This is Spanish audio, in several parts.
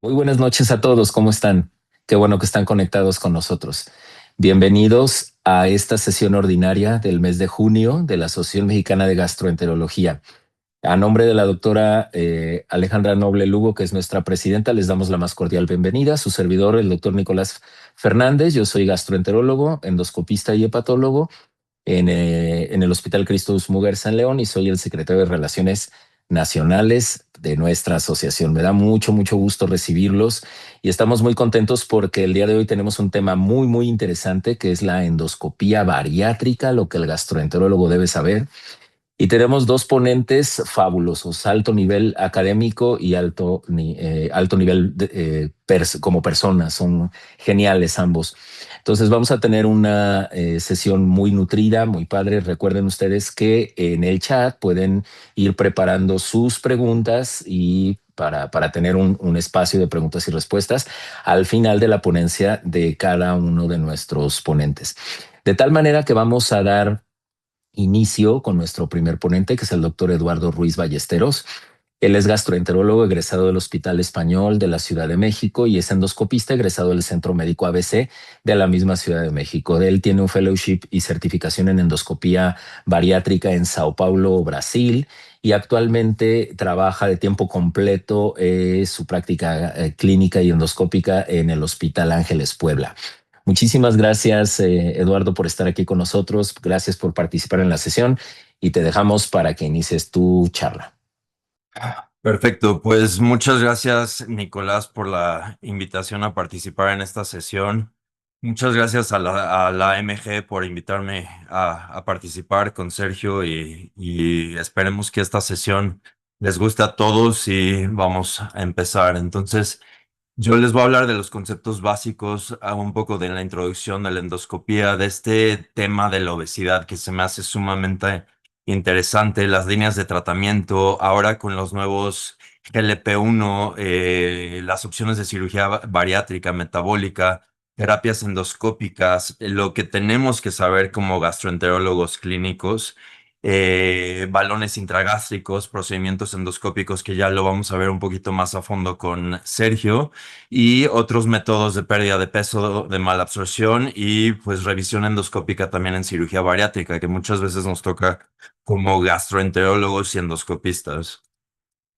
Muy buenas noches a todos, ¿cómo están? Qué bueno que están conectados con nosotros. Bienvenidos a esta sesión ordinaria del mes de junio de la Asociación Mexicana de Gastroenterología. A nombre de la doctora Alejandra Noble Lugo, que es nuestra presidenta, les damos la más cordial bienvenida. Su servidor, el doctor Nicolás Fernández, yo soy gastroenterólogo, endoscopista y hepatólogo en el Hospital Cristus Muguer San León y soy el secretario de Relaciones Nacionales de nuestra asociación. Me da mucho gusto recibirlos y estamos muy contentos porque el día de hoy tenemos un tema muy interesante que es la endoscopía bariátrica, lo que el gastroenterólogo debe saber. Y tenemos dos ponentes fabulosos, alto nivel académico y alto nivel como personas, son geniales ambos. Entonces vamos a tener una sesión muy nutrida, muy padre. Recuerden ustedes que en el chat pueden ir preparando sus preguntas y para tener un espacio de preguntas y respuestas al final de la ponencia de cada uno de nuestros ponentes. De tal manera que vamos a dar inicio con nuestro primer ponente, que es el doctor Eduardo Ruiz Ballesteros. Él es gastroenterólogo egresado del Hospital Español de la Ciudad de México y es endoscopista egresado del Centro Médico ABC de la misma Ciudad de México. Él tiene un fellowship y certificación en endoscopía bariátrica en Sao Paulo, Brasil, y actualmente trabaja de tiempo completo su práctica clínica y endoscópica en el Hospital Ángeles Puebla. Muchísimas gracias, Eduardo, por estar aquí con nosotros. Gracias por participar en la sesión y te dejamos para que inicies tu charla. Perfecto, pues muchas gracias Nicolás por la invitación a participar en esta sesión. Muchas gracias a la AMG por invitarme a participar con Sergio y esperemos que esta sesión les guste a todos y vamos a empezar. Entonces, yo les voy a hablar de los conceptos básicos, un poco de la introducción de la endoscopía, de este tema de la obesidad que se me hace sumamente interesante, las líneas de tratamiento, ahora con los nuevos GLP-1, las opciones de cirugía bariátrica, metabólica, terapias endoscópicas, lo que tenemos que saber como gastroenterólogos clínicos, balones intragástricos, procedimientos endoscópicos que ya lo vamos a ver un poquito más a fondo con Sergio y otros métodos de pérdida de peso, de malabsorción y pues revisión endoscópica también en cirugía bariátrica, que muchas veces nos toca como gastroenterólogos y endoscopistas.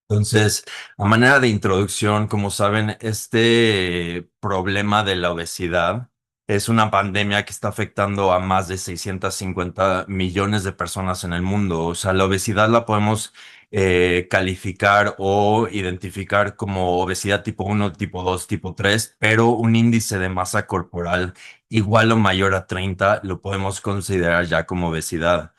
Entonces, a manera de introducción, como saben, este problema de la obesidad es una pandemia que está afectando a más de 650 millones de personas en el mundo. O sea, la obesidad la podemos calificar o identificar como obesidad tipo uno, tipo 2, tipo 3, pero un índice de masa corporal igual o mayor a 30 lo podemos considerar ya como obesidad.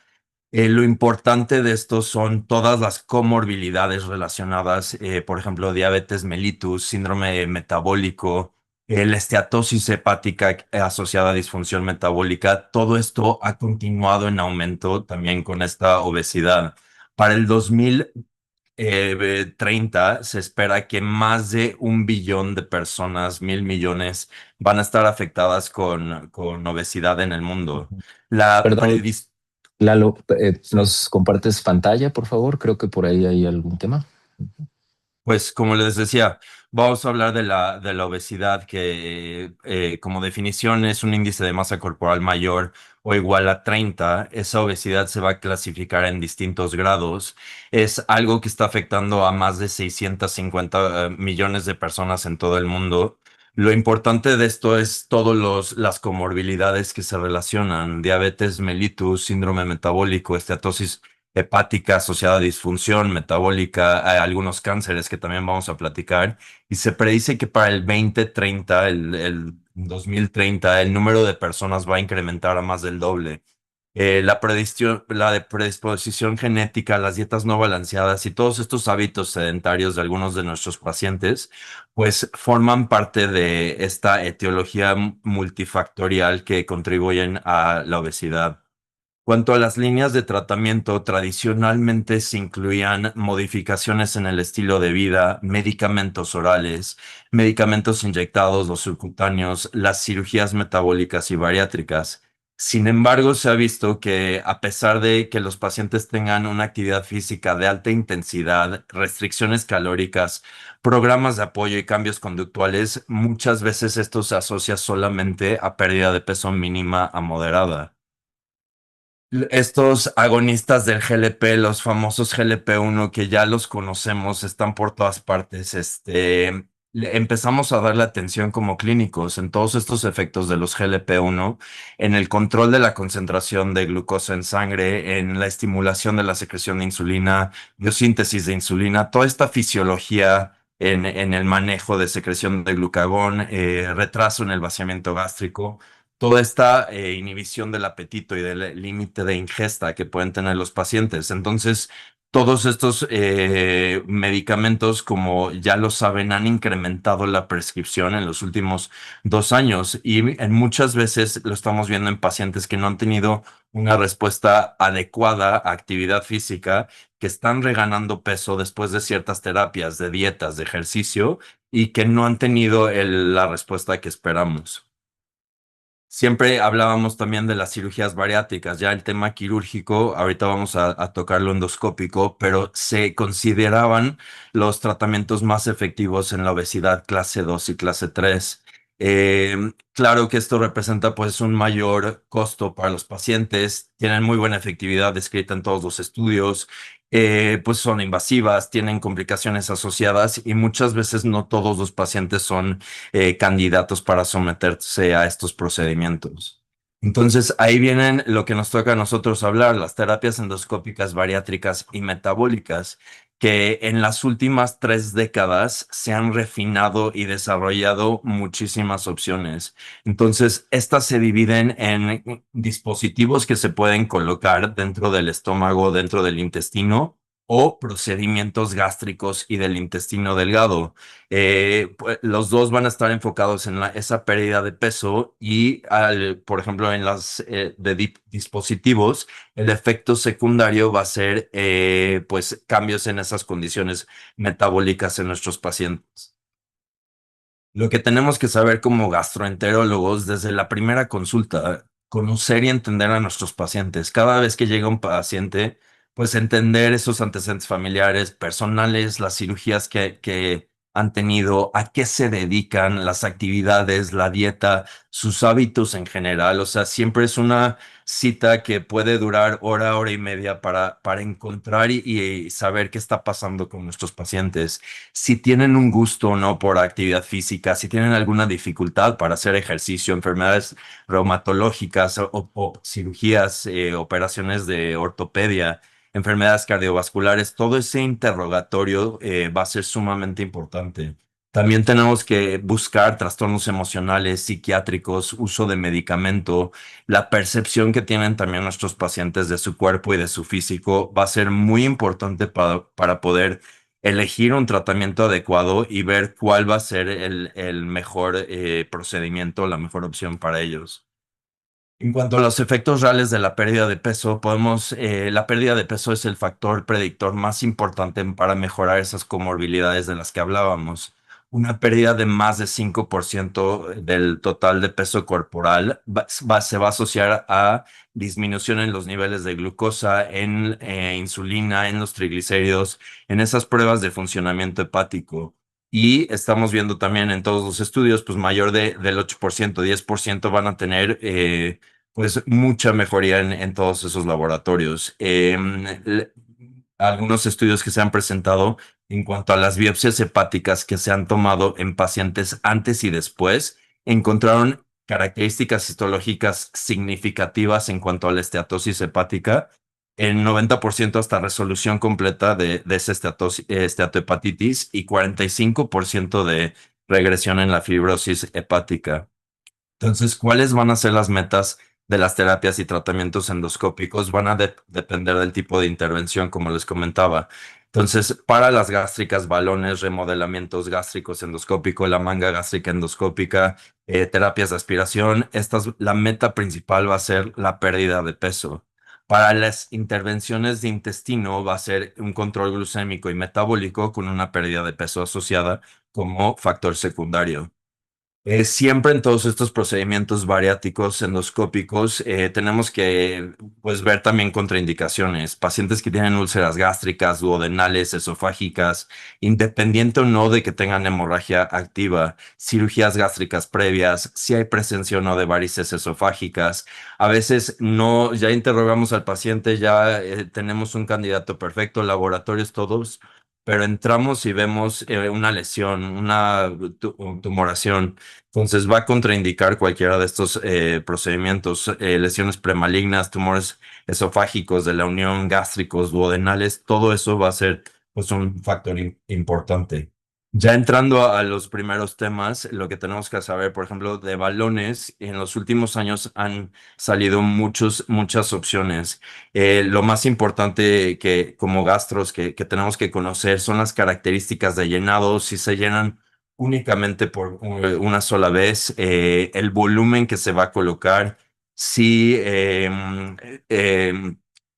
Lo importante de esto son todas las comorbilidades relacionadas, por ejemplo, diabetes mellitus, síndrome metabólico, la esteatosis hepática asociada a disfunción metabólica. Todo esto ha continuado en aumento también con esta obesidad. Para el 2030 se espera que más de 1 billón de personas, 1.000 millones, van a estar afectadas con obesidad en el mundo. La Perdón, predis Lalo, ¿nos compartes pantalla, por favor? Creo que por ahí hay algún tema. Pues como les decía, vamos a hablar de la obesidad que como definición es un índice de masa corporal mayor o igual a 30. Esa obesidad se va a clasificar en distintos grados. Es algo que está afectando a más de 650 millones de personas en todo el mundo. Lo importante de esto es todas las comorbilidades que se relacionan: diabetes mellitus, síndrome metabólico, esteatosis hepática asociada a disfunción metabólica, a algunos cánceres que también vamos a platicar. Y se predice que para el 2030, el 2030, el número de personas va a incrementar a más del doble. La de predisposición genética, las dietas no balanceadas y todos estos hábitos sedentarios de algunos de nuestros pacientes, pues forman parte de esta etiología multifactorial que contribuyen a la obesidad. Cuanto a las líneas de tratamiento, tradicionalmente se incluían modificaciones en el estilo de vida, medicamentos orales, medicamentos inyectados o subcutáneos, las cirugías metabólicas y bariátricas. Sin embargo, se ha visto que a pesar de que los pacientes tengan una actividad física de alta intensidad, restricciones calóricas, programas de apoyo y cambios conductuales, muchas veces esto se asocia solamente a pérdida de peso mínima a moderada. Estos agonistas del GLP, los famosos GLP-1 que ya los conocemos, están por todas partes. Empezamos a darle atención como clínicos en todos estos efectos de los GLP-1, en el control de la concentración de glucosa en sangre, en la estimulación de la secreción de insulina, biosíntesis de insulina, toda esta fisiología en el manejo de secreción de glucagón, retraso en el vaciamiento gástrico, toda esta inhibición del apetito y del límite de ingesta que pueden tener los pacientes. Entonces, todos estos medicamentos, como ya lo saben, han incrementado la prescripción en los últimos 2 años y en muchas veces lo estamos viendo en pacientes que no han tenido una respuesta adecuada a actividad física, que están reganando peso después de ciertas terapias, de dietas, de ejercicio y que no han tenido la respuesta que esperamos. Siempre hablábamos también de las cirugías bariátricas, ya el tema quirúrgico, ahorita vamos a tocar lo endoscópico, pero se consideraban los tratamientos más efectivos en la obesidad clase 2 y clase 3. Claro que esto representa pues un mayor costo para los pacientes, tienen muy buena efectividad descrita en todos los estudios, pues son invasivas, tienen complicaciones asociadas y muchas veces no todos los pacientes son candidatos para someterse a estos procedimientos. Entonces, ahí vienen lo que nos toca a nosotros hablar, las terapias endoscópicas bariátricas y metabólicas, que en las últimas 3 décadas se han refinado y desarrollado muchísimas opciones. Entonces, estas se dividen en dispositivos que se pueden colocar dentro del estómago, dentro del intestino, o procedimientos gástricos y del intestino delgado. Pues, los dos van a estar enfocados en esa pérdida de peso y, por ejemplo, en las dispositivos, el efecto secundario va a ser pues cambios en esas condiciones metabólicas en nuestros pacientes. Lo que tenemos que saber como gastroenterólogos desde la primera consulta, conocer y entender a nuestros pacientes. Cada vez que llega un paciente, pues entender esos antecedentes familiares, personales, las cirugías que han tenido, a qué se dedican, las actividades, la dieta, sus hábitos en general. O sea, siempre es una cita que puede durar hora, hora y media para encontrar y saber qué está pasando con nuestros pacientes, si tienen un gusto o no por actividad física, si tienen alguna dificultad para hacer ejercicio, enfermedades reumatológicas o cirugías, operaciones de ortopedia, enfermedades cardiovasculares, todo ese interrogatorio va a ser sumamente importante. También tenemos que buscar trastornos emocionales, psiquiátricos, uso de medicamento, la percepción que tienen también nuestros pacientes de su cuerpo y de su físico va a ser muy importante para poder elegir un tratamiento adecuado y ver cuál va a ser el mejor procedimiento, la mejor opción para ellos. En cuanto a los efectos reales de la pérdida de peso, la pérdida de peso es el factor predictor más importante para mejorar esas comorbilidades de las que hablábamos. Una pérdida de más de 5% del total de peso corporal se va a asociar a disminución en los niveles de glucosa, en insulina, en los triglicéridos, en esas pruebas de funcionamiento hepático. Y estamos viendo también en todos los estudios, pues mayor del 8%, 10% van a tener pues mucha mejoría en todos esos laboratorios. Algunos estudios que se han presentado en cuanto a las biopsias hepáticas que se han tomado en pacientes antes y después, encontraron características histológicas significativas en cuanto a la esteatosis hepática, en 90% hasta resolución completa de esa esteatohepatitis y 45% de regresión en la fibrosis hepática. Entonces, ¿cuáles van a ser las metas de las terapias y tratamientos endoscópicos? Van a depender del tipo de intervención, como les comentaba. Entonces, para las gástricas, balones, remodelamientos gástricos endoscópico, la manga gástrica endoscópica, terapias de aspiración, la meta principal va a ser la pérdida de peso. Para las intervenciones de intestino va a ser un control glucémico y metabólico con una pérdida de peso asociada como factor secundario. Siempre en todos estos procedimientos bariátricos endoscópicos tenemos que pues, ver también contraindicaciones. Pacientes que tienen úlceras gástricas, duodenales, esofágicas, independiente o no de que tengan hemorragia activa, cirugías gástricas previas, si hay presencia o no de varices esofágicas. A veces no, ya interrogamos al paciente, ya tenemos un candidato perfecto, laboratorios todos, pero entramos y vemos una lesión, una tumoración. Entonces va a contraindicar cualquiera de estos procedimientos, lesiones premalignas, tumores esofágicos de la unión, gástricos, duodenales, todo eso va a ser pues, un factor importante. Ya entrando a los primeros temas, lo que tenemos que saber, por ejemplo, de balones, en los últimos años han salido muchas opciones. Lo más importante que como gastros que tenemos que conocer son las características de llenado, si se llenan únicamente por una sola vez, el volumen que se va a colocar, si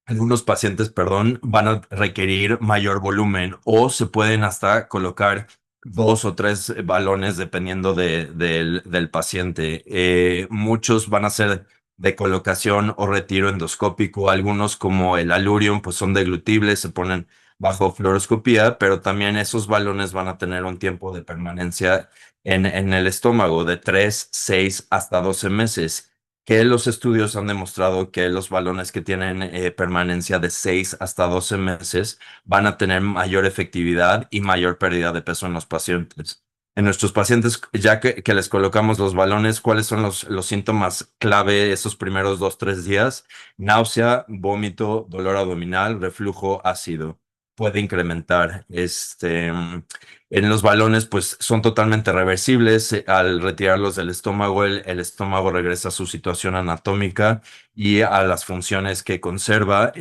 algunos pacientes, perdón, van a requerir mayor volumen o se pueden hasta colocar dos o tres balones dependiendo del paciente. Muchos van a ser de colocación o retiro endoscópico, algunos como el Allurium, pues son deglutibles, se ponen bajo fluoroscopía, pero también esos balones van a tener un tiempo de permanencia en el estómago de 3, 6 hasta 12 meses, que los estudios han demostrado que los balones que tienen permanencia de 6 hasta 12 meses van a tener mayor efectividad y mayor pérdida de peso en los pacientes. En nuestros pacientes, ya que les colocamos los balones, ¿cuáles son los síntomas clave esos primeros 2, 3 días? Náusea, vómito, dolor abdominal, reflujo ácido puede incrementar. En los balones, pues son totalmente reversibles. Al retirarlos del estómago, el estómago regresa a su situación anatómica y a las funciones que conserva.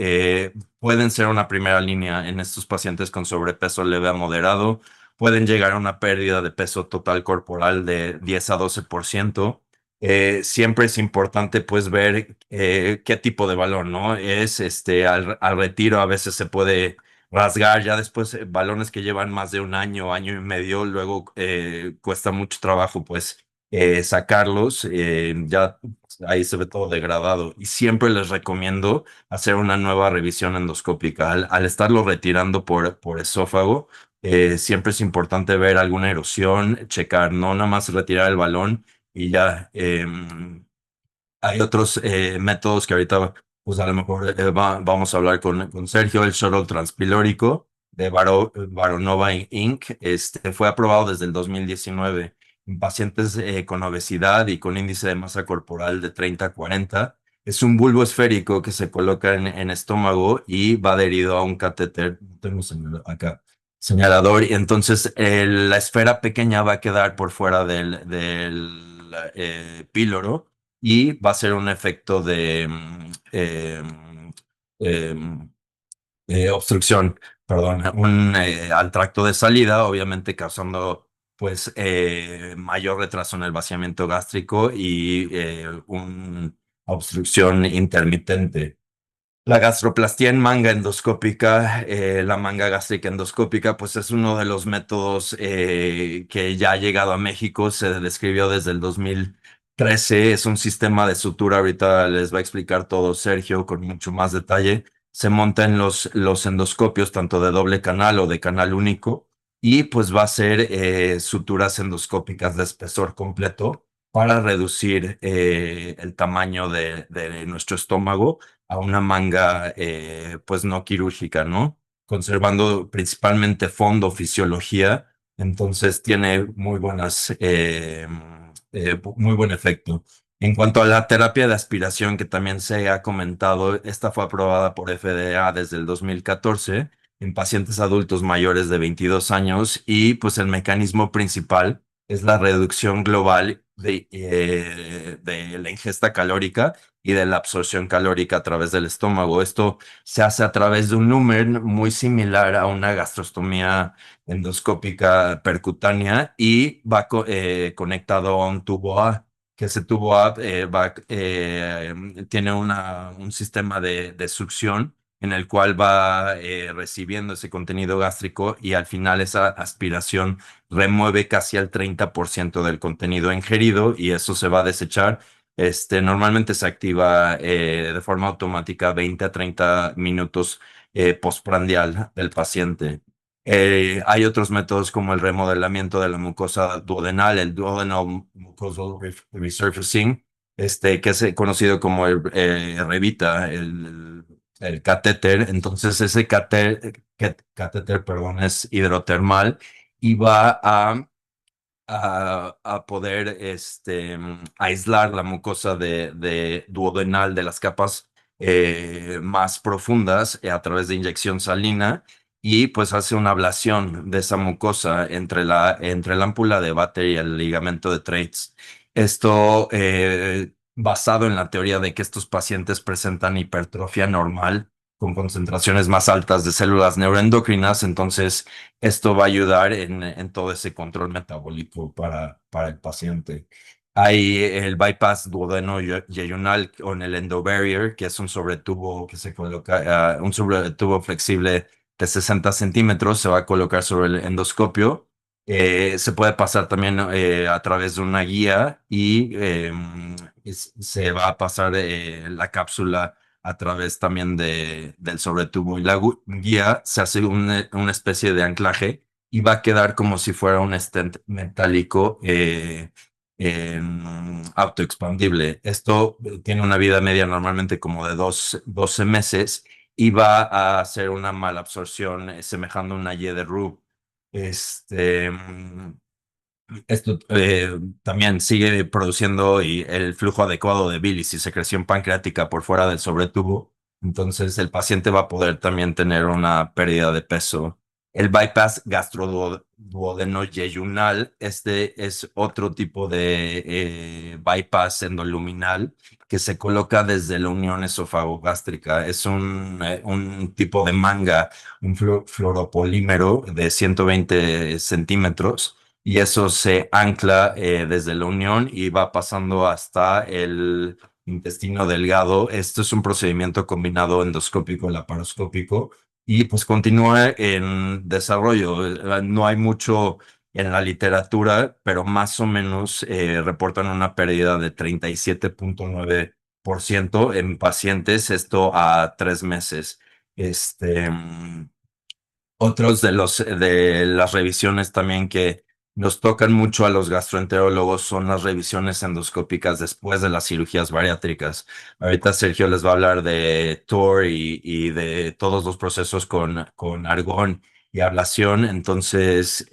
Pueden ser una primera línea en estos pacientes con sobrepeso leve a moderado. Pueden llegar a una pérdida de peso total corporal de 10 a 12%. Siempre es importante pues ver qué tipo de balón, ¿no? Al retiro a veces se puede rasgar, ya después balones que llevan más de un año, año y medio, luego cuesta mucho trabajo pues sacarlos, ya ahí se ve todo degradado y siempre les recomiendo hacer una nueva revisión endoscópica. Al estarlo retirando por esófago, siempre es importante ver alguna erosión, checar, no nada más retirar el balón y ya. Hay otros métodos que ahorita, pues a lo mejor vamos a hablar con Sergio, el shuttle transpilórico de Baronova Inc. Fue aprobado desde el 2019 en pacientes con obesidad y con índice de masa corporal de 30 a 40. Es un bulbo esférico que se coloca en estómago y va adherido a un catéter. Tengo acá señalador y entonces la esfera pequeña va a quedar por fuera del píloro y va a ser un efecto de em, obstrucción, perdón, al tracto de salida, obviamente causando pues mayor retraso en el vaciamiento gástrico y una obstrucción intermitente. La gastroplastía en manga endoscópica, la manga gástrica endoscópica, pues es uno de los métodos que ya ha llegado a México, se describió desde el 2013, es un sistema de sutura, ahorita les va a explicar todo Sergio con mucho más detalle. Se monta en los endoscopios, tanto de doble canal o de canal único, y pues va a ser suturas endoscópicas de espesor completo para reducir el tamaño de nuestro estómago a una manga pues no quirúrgica, ¿no? Conservando principalmente fondo, fisiología, entonces tiene muy buen efecto. En cuanto a la terapia de aspiración que también se ha comentado, esta fue aprobada por FDA desde el 2014 en pacientes adultos mayores de 22 años y pues el mecanismo principal es la reducción global de la ingesta calórica y de la absorción calórica a través del estómago. Esto se hace a través de un lumen muy similar a una gastrostomía endoscópica percutánea y va conectado a un tubo A, que ese tubo A tiene un sistema de succión en el cual va recibiendo ese contenido gástrico y al final esa aspiración remueve casi al 30% del contenido ingerido y eso se va a desechar. Normalmente se activa de forma automática 20 a 30 minutos postprandial del paciente. Hay otros métodos como el remodelamiento de la mucosa duodenal, el duodenal mucosal resurfacing, que es conocido como el Revita, el catéter. Entonces ese catéter, perdón, es hidrotermal y va a poder aislar la mucosa de duodenal de las capas más profundas a través de inyección salina y pues hace una ablación de esa mucosa entre la ámpula de Vater y el ligamento de Treitz. Esto basado en la teoría de que estos pacientes presentan hipertrofia normal con concentraciones más altas de células neuroendocrinas, entonces esto va a ayudar en todo ese control metabólico para el paciente. Hay el bypass duodeno-yeyunal con el endobarrier, que es un sobretubo que se coloca, un sobretubo flexible de 60 centímetros, se va a colocar sobre el endoscopio. Se puede pasar también a través de una guía y se va a pasar la cápsula a través también del sobretubo y la guía se hace una especie de anclaje y va a quedar como si fuera un stent metálico autoexpandible. Esto tiene una vida media normalmente como de 12 meses y va a hacer una mala absorción semejando a una Y de Roux. Este, mm, Esto también sigue produciendo el flujo adecuado de bilis y secreción pancreática por fuera del sobretubo. Entonces el paciente va a poder también tener una pérdida de peso. El bypass gastroduodeno-yeyunal, este es otro tipo de bypass endoluminal que se coloca desde la unión esofagogástrica. Es un tipo de manga, un fluoropolímero de 120 centímetros y eso se ancla desde la unión y va pasando hasta el intestino delgado. Esto es un procedimiento combinado endoscópico laparoscópico y pues continúa en desarrollo. No hay mucho en la literatura, pero más o menos reportan una pérdida de 37,9% en pacientes, esto a 3 meses. Este, mm, Otros de las revisiones también que nos tocan mucho a los gastroenterólogos son las revisiones endoscópicas después de las cirugías bariátricas. Ahorita Sergio les va a hablar de TOR y de todos los procesos con argón y ablación. Entonces,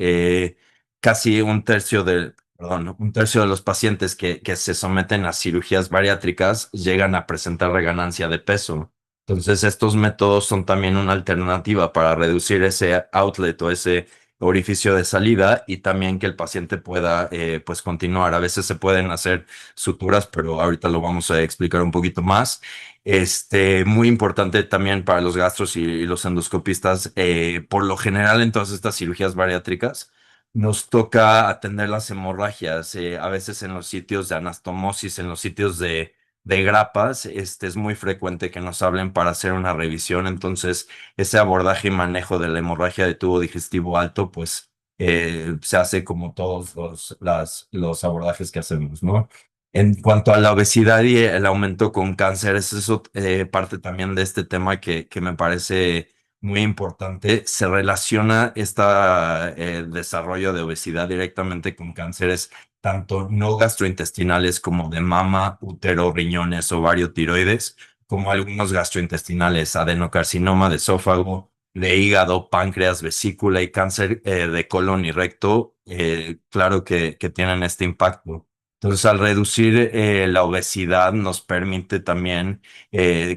casi un tercio de los pacientes que se someten a cirugías bariátricas llegan a presentar reganancia de peso. Entonces, estos métodos son también una alternativa para reducir ese outlet o ese orificio de salida y también que el paciente pueda pues continuar. A veces se pueden hacer suturas, pero ahorita lo vamos a explicar un poquito más. Muy importante también para los gastros y los endoscopistas, por lo general en todas estas cirugías bariátricas, nos toca atender las hemorragias, a veces en los sitios de anastomosis, en los sitios de grapas, es muy frecuente que nos hablen para hacer una revisión. Entonces, ese abordaje y manejo de la hemorragia de tubo digestivo alto, pues se hace como todos los abordajes que hacemos, ¿no? En cuanto a la obesidad y el aumento con cáncer, es eso parte también de este tema que me parece muy importante. Se relaciona este desarrollo de obesidad directamente con cánceres tanto no gastrointestinales como de mama, útero, riñones, ovario, tiroides, como algunos gastrointestinales, adenocarcinoma de esófago, de hígado, páncreas, vesícula y cáncer de colon y recto, claro que tienen este impacto. Entonces, al reducir la obesidad nos permite también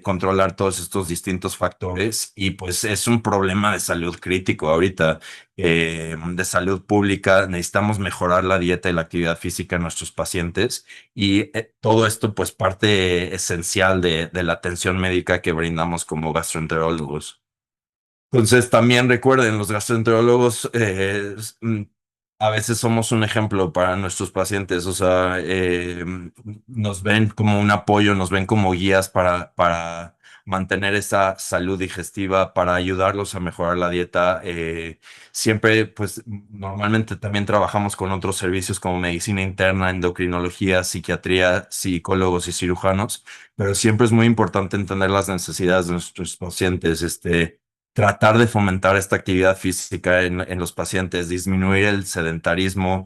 controlar todos estos distintos factores y pues es un problema de salud crítico ahorita de salud pública, necesitamos mejorar la dieta y la actividad física en nuestros pacientes y todo esto pues parte esencial de la atención médica que brindamos como gastroenterólogos. Entonces también recuerden, los gastroenterólogos a veces somos un ejemplo para nuestros pacientes, o sea, nos ven como un apoyo, nos ven como guías para mantener esa salud digestiva, para ayudarlos a mejorar la dieta. Siempre, pues normalmente también trabajamos con otros servicios como medicina interna, endocrinología, psiquiatría, psicólogos y cirujanos, pero siempre es muy importante entender las necesidades de nuestros pacientes. Tratar de fomentar esta actividad física en los pacientes, disminuir el sedentarismo.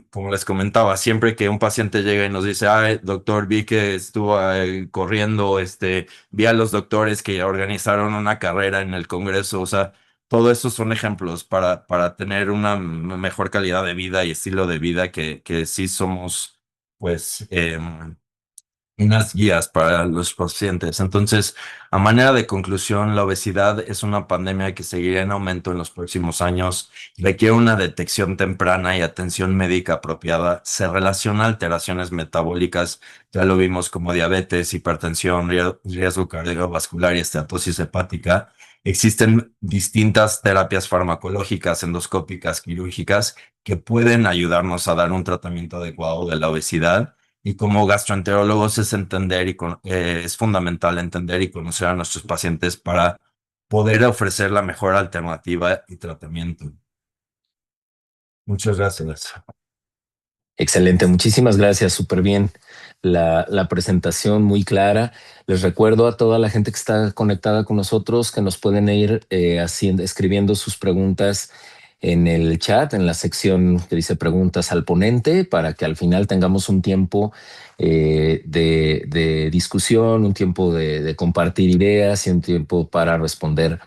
Como les comentaba, siempre que un paciente llega y nos dice, ay, doctor, vi que estuvo corriendo, vi a los doctores que organizaron una carrera en el Congreso, o sea, todo eso son ejemplos para tener una mejor calidad de vida y estilo de vida que sí somos, pues, unas guías para los pacientes. Entonces, a manera de conclusión, la obesidad es una pandemia que seguirá en aumento en los próximos años. Requiere una detección temprana y atención médica apropiada. Se relaciona a alteraciones metabólicas, ya lo vimos, como diabetes, hipertensión, riesgo cardiovascular y esteatosis hepática. Existen distintas terapias farmacológicas, endoscópicas, quirúrgicas, que pueden ayudarnos a dar un tratamiento adecuado de la obesidad. Y como gastroenterólogos es es fundamental entender y conocer a nuestros pacientes para poder ofrecer la mejor alternativa y tratamiento. Muchas gracias. Excelente, muchísimas gracias, súper bien. La presentación muy clara. Les recuerdo a toda la gente que está conectada con nosotros que nos pueden ir escribiendo sus preguntas en el chat, en la sección que dice preguntas al ponente, para que al final tengamos un tiempo de discusión, un tiempo de compartir ideas y un tiempo para responder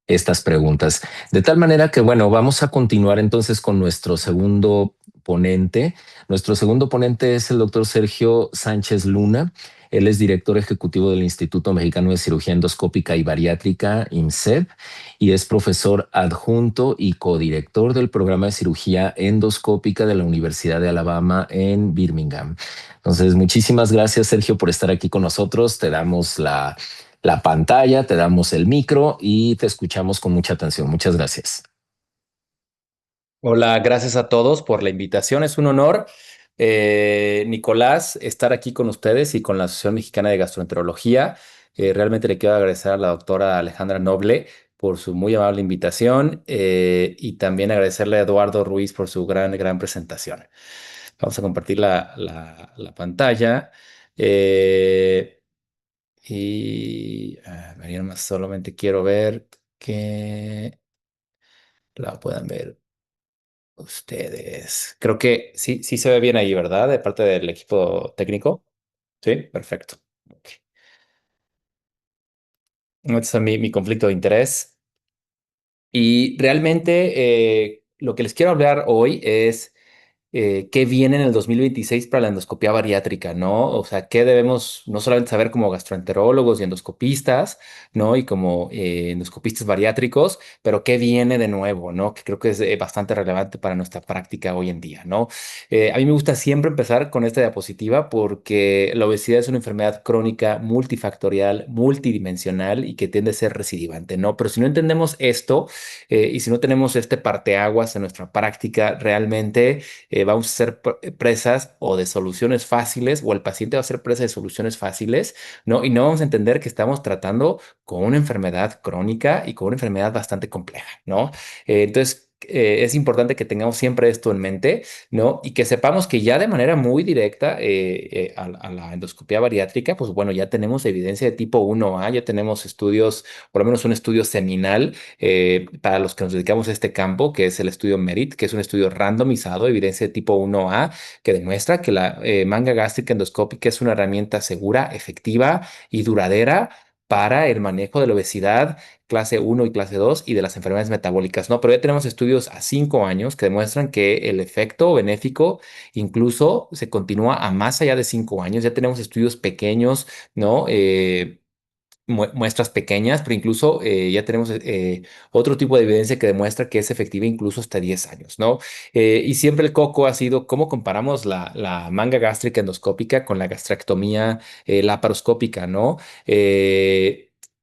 estas preguntas. De tal manera que, bueno, vamos a continuar entonces con nuestro segundo ponente. Nuestro segundo ponente es el doctor Sergio Sánchez Luna. Él es director ejecutivo del Instituto Mexicano de Cirugía Endoscópica y Bariátrica, IMSEB, y es profesor adjunto y codirector del programa de cirugía endoscópica de la Universidad de Alabama en Birmingham. Entonces, muchísimas gracias, Sergio, por estar aquí con nosotros. Te damos la pantalla, te damos el micro y te escuchamos con mucha atención. Muchas gracias. Hola, gracias a todos por la invitación. Es un honor, Nicolás, estar aquí con ustedes y con la Asociación Mexicana de Gastroenterología. Realmente le quiero agradecer a la doctora Alejandra Noble por su muy amable invitación y también agradecerle a Eduardo Ruiz por su gran presentación. Vamos a compartir la pantalla. eh, María, más solamente quiero ver que la puedan ver ustedes. Creo que sí se ve bien ahí, ¿verdad? De parte del equipo técnico. Sí, perfecto. Ok. Este es mi conflicto de interés. Y realmente lo que les quiero hablar hoy es qué viene en el 2026 para la endoscopía bariátrica, ¿no? O sea, qué debemos no solamente saber como gastroenterólogos y endoscopistas, ¿no? Y como endoscopistas bariátricos, pero qué viene de nuevo, ¿no? Que creo que es bastante relevante para nuestra práctica hoy en día, ¿no? A mí me gusta siempre empezar con esta diapositiva porque la obesidad es una enfermedad crónica multifactorial, multidimensional y que tiende a ser recidivante, ¿no? Pero si no entendemos esto y si no tenemos este parteaguas en nuestra práctica, realmente vamos a ser presas o de soluciones fáciles o el paciente va a ser presa de soluciones fáciles, ¿no? Y no vamos a entender que estamos tratando con una enfermedad crónica y con una enfermedad bastante compleja, ¿no? Entonces, es importante que tengamos siempre esto en mente, ¿no? Y que sepamos que ya de manera muy directa a la endoscopia bariátrica, pues bueno, ya tenemos evidencia de tipo 1A, ya tenemos estudios, por lo menos un estudio seminal para los que nos dedicamos a este campo, que es el estudio MERIT, que es un estudio randomizado, evidencia de tipo 1A, que demuestra que la manga gástrica endoscópica es una herramienta segura, efectiva y duradera para el manejo de la obesidad clase 1 y clase 2 y de las enfermedades metabólicas, ¿no? Pero ya tenemos estudios a 5 años que demuestran que el efecto benéfico incluso se continúa a más allá de 5 años. Ya tenemos estudios pequeños, ¿no? Muestras pequeñas, pero incluso ya tenemos otro tipo de evidencia que demuestra que es efectiva incluso hasta 10 años, ¿no? Y siempre el coco ha sido cómo comparamos la manga gástrica endoscópica con la gastrectomía laparoscópica, ¿no?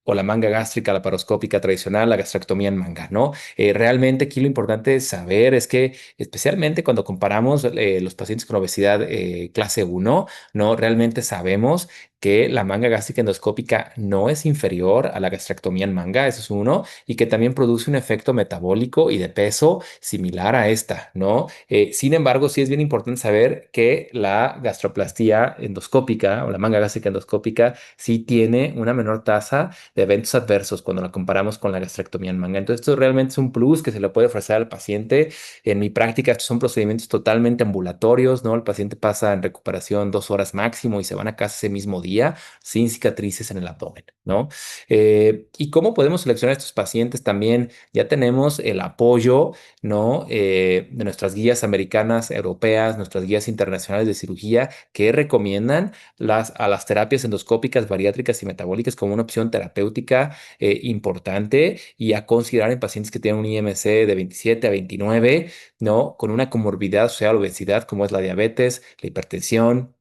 O la manga gástrica laparoscópica tradicional, la gastrectomía en manga, ¿no? Realmente aquí lo importante es saber es que especialmente cuando comparamos los pacientes con obesidad clase 1, ¿no? Realmente sabemos que la manga gástrica endoscópica no es inferior a la gastrectomía en manga, eso es uno, y que también produce un efecto metabólico y de peso similar a esta, ¿no? Sin embargo, sí es bien importante saber que la gastroplastía endoscópica o la manga gástrica endoscópica sí tiene una menor tasa de eventos adversos cuando la comparamos con la gastrectomía en manga. Entonces, esto realmente es un plus que se le puede ofrecer al paciente. En mi práctica, estos son procedimientos totalmente ambulatorios, ¿no? El paciente pasa en recuperación 2 horas máximo y se van a casa ese mismo día sin cicatrices en el abdomen, ¿no? ¿Y cómo podemos seleccionar a estos pacientes? También ya tenemos el apoyo, ¿no? De nuestras guías americanas, europeas, nuestras guías internacionales de cirugía que recomiendan a las terapias endoscópicas, bariátricas y metabólicas como una opción terapéutica importante y a considerar en pacientes que tienen un IMC de 27 a 29, ¿no? Con una comorbilidad asociada a la obesidad como es la diabetes, la hipertensión,